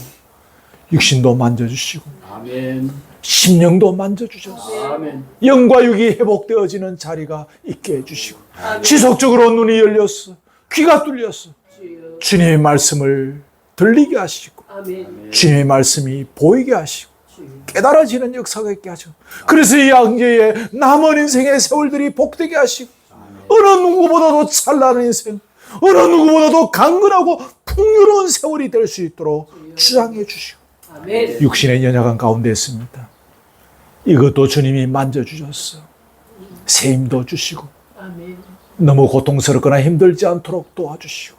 Speaker 1: 육신도 만져주시고
Speaker 2: 아멘.
Speaker 1: 심령도 만져주셔서
Speaker 2: 아멘.
Speaker 1: 영과 육이 회복되어지는 자리가 있게 해주시고 지속적으로 눈이 열렸어, 귀가 뚫렸어, 주님의 말씀을 들리게 하시고
Speaker 3: 아멘.
Speaker 1: 주님의 말씀이 보이게 하시고 깨달아지는 역사가 있게 하죠. 그래서 이 양재의 남은 인생의 세월들이 복되게 하시고 어느 누구보다도 찬란한 인생, 어느 누구보다도 강건하고 풍요로운 세월이 될 수 있도록 주장해 주시고
Speaker 3: 아멘.
Speaker 1: 육신의 연약한 가운데 있습니다. 이것도 주님이 만져주셨어. 새 힘도 주시고
Speaker 3: 아멘.
Speaker 1: 너무 고통스럽거나 힘들지 않도록 도와주시고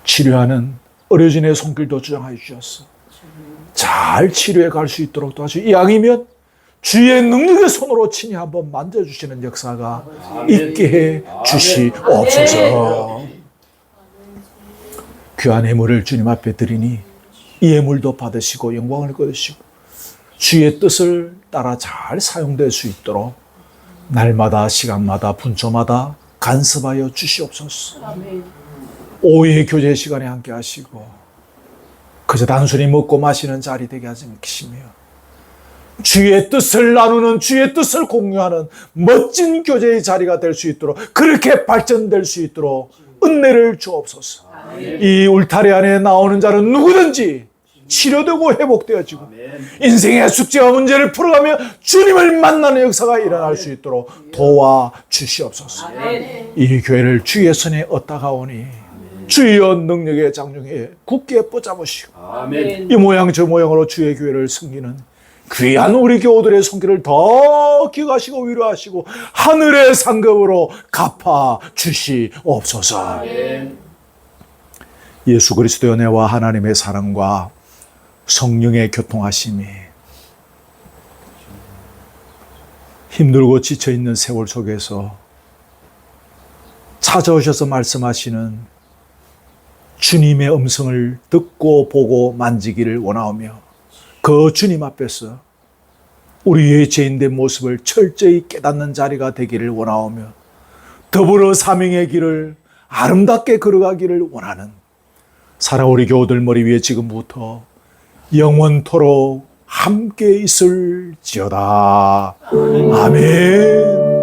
Speaker 1: 치료하는 의료진의 손길도 주장해 주셨어. 잘 치료해 갈 수 있도록 도와주시고 이왕이면 주의 능력의 손으로 친히 한번 만져주시는 역사가 있게 해 주시옵소서. 귀한 예물을 주님 앞에 드리니 이 예물도 받으시고 영광을 거두시고 주의 뜻을 따라 잘 사용될 수 있도록 날마다 시간마다 분초마다 간섭하여 주시옵소서.
Speaker 3: 아멘.
Speaker 1: 오후의 교제 시간에 함께 하시고 그저 단순히 먹고 마시는 자리 되게 하지 않으시며 주의 뜻을 나누는, 주의 뜻을 공유하는 멋진 교제의 자리가 될 수 있도록, 그렇게 발전될 수 있도록 은혜를 주옵소서. 이 울타리 안에 나오는 자는 누구든지 치료되고 회복되어지고 인생의 숙제와 문제를 풀어가며 주님을 만나는 역사가 일어날 수 있도록 도와주시옵소서.
Speaker 3: 아멘.
Speaker 1: 이 교회를 주의 손에 얻다가오니 주여 능력의 장중에 굳게 붙잡으시고
Speaker 2: 아멘.
Speaker 1: 이 모양 저 모양으로 주의 교회를 섬기는 귀한 우리 교우들의 손길을 더 기억하시고 위로하시고 하늘의 상급으로 갚아 주시옵소서.
Speaker 2: 아멘.
Speaker 1: 예수 그리스도의 은혜와 하나님의 사랑과 성령의 교통하심이 힘들고 지쳐있는 세월 속에서 찾아오셔서 말씀하시는 주님의 음성을 듣고 보고 만지기를 원하오며 그 주님 앞에서 우리의 죄인된 모습을 철저히 깨닫는 자리가 되기를 원하오며 더불어 사명의 길을 아름답게 걸어가기를 원하는 사랑 우리 교우들 머리 위에 지금부터 영원토록 함께 있을지어다. 아멘.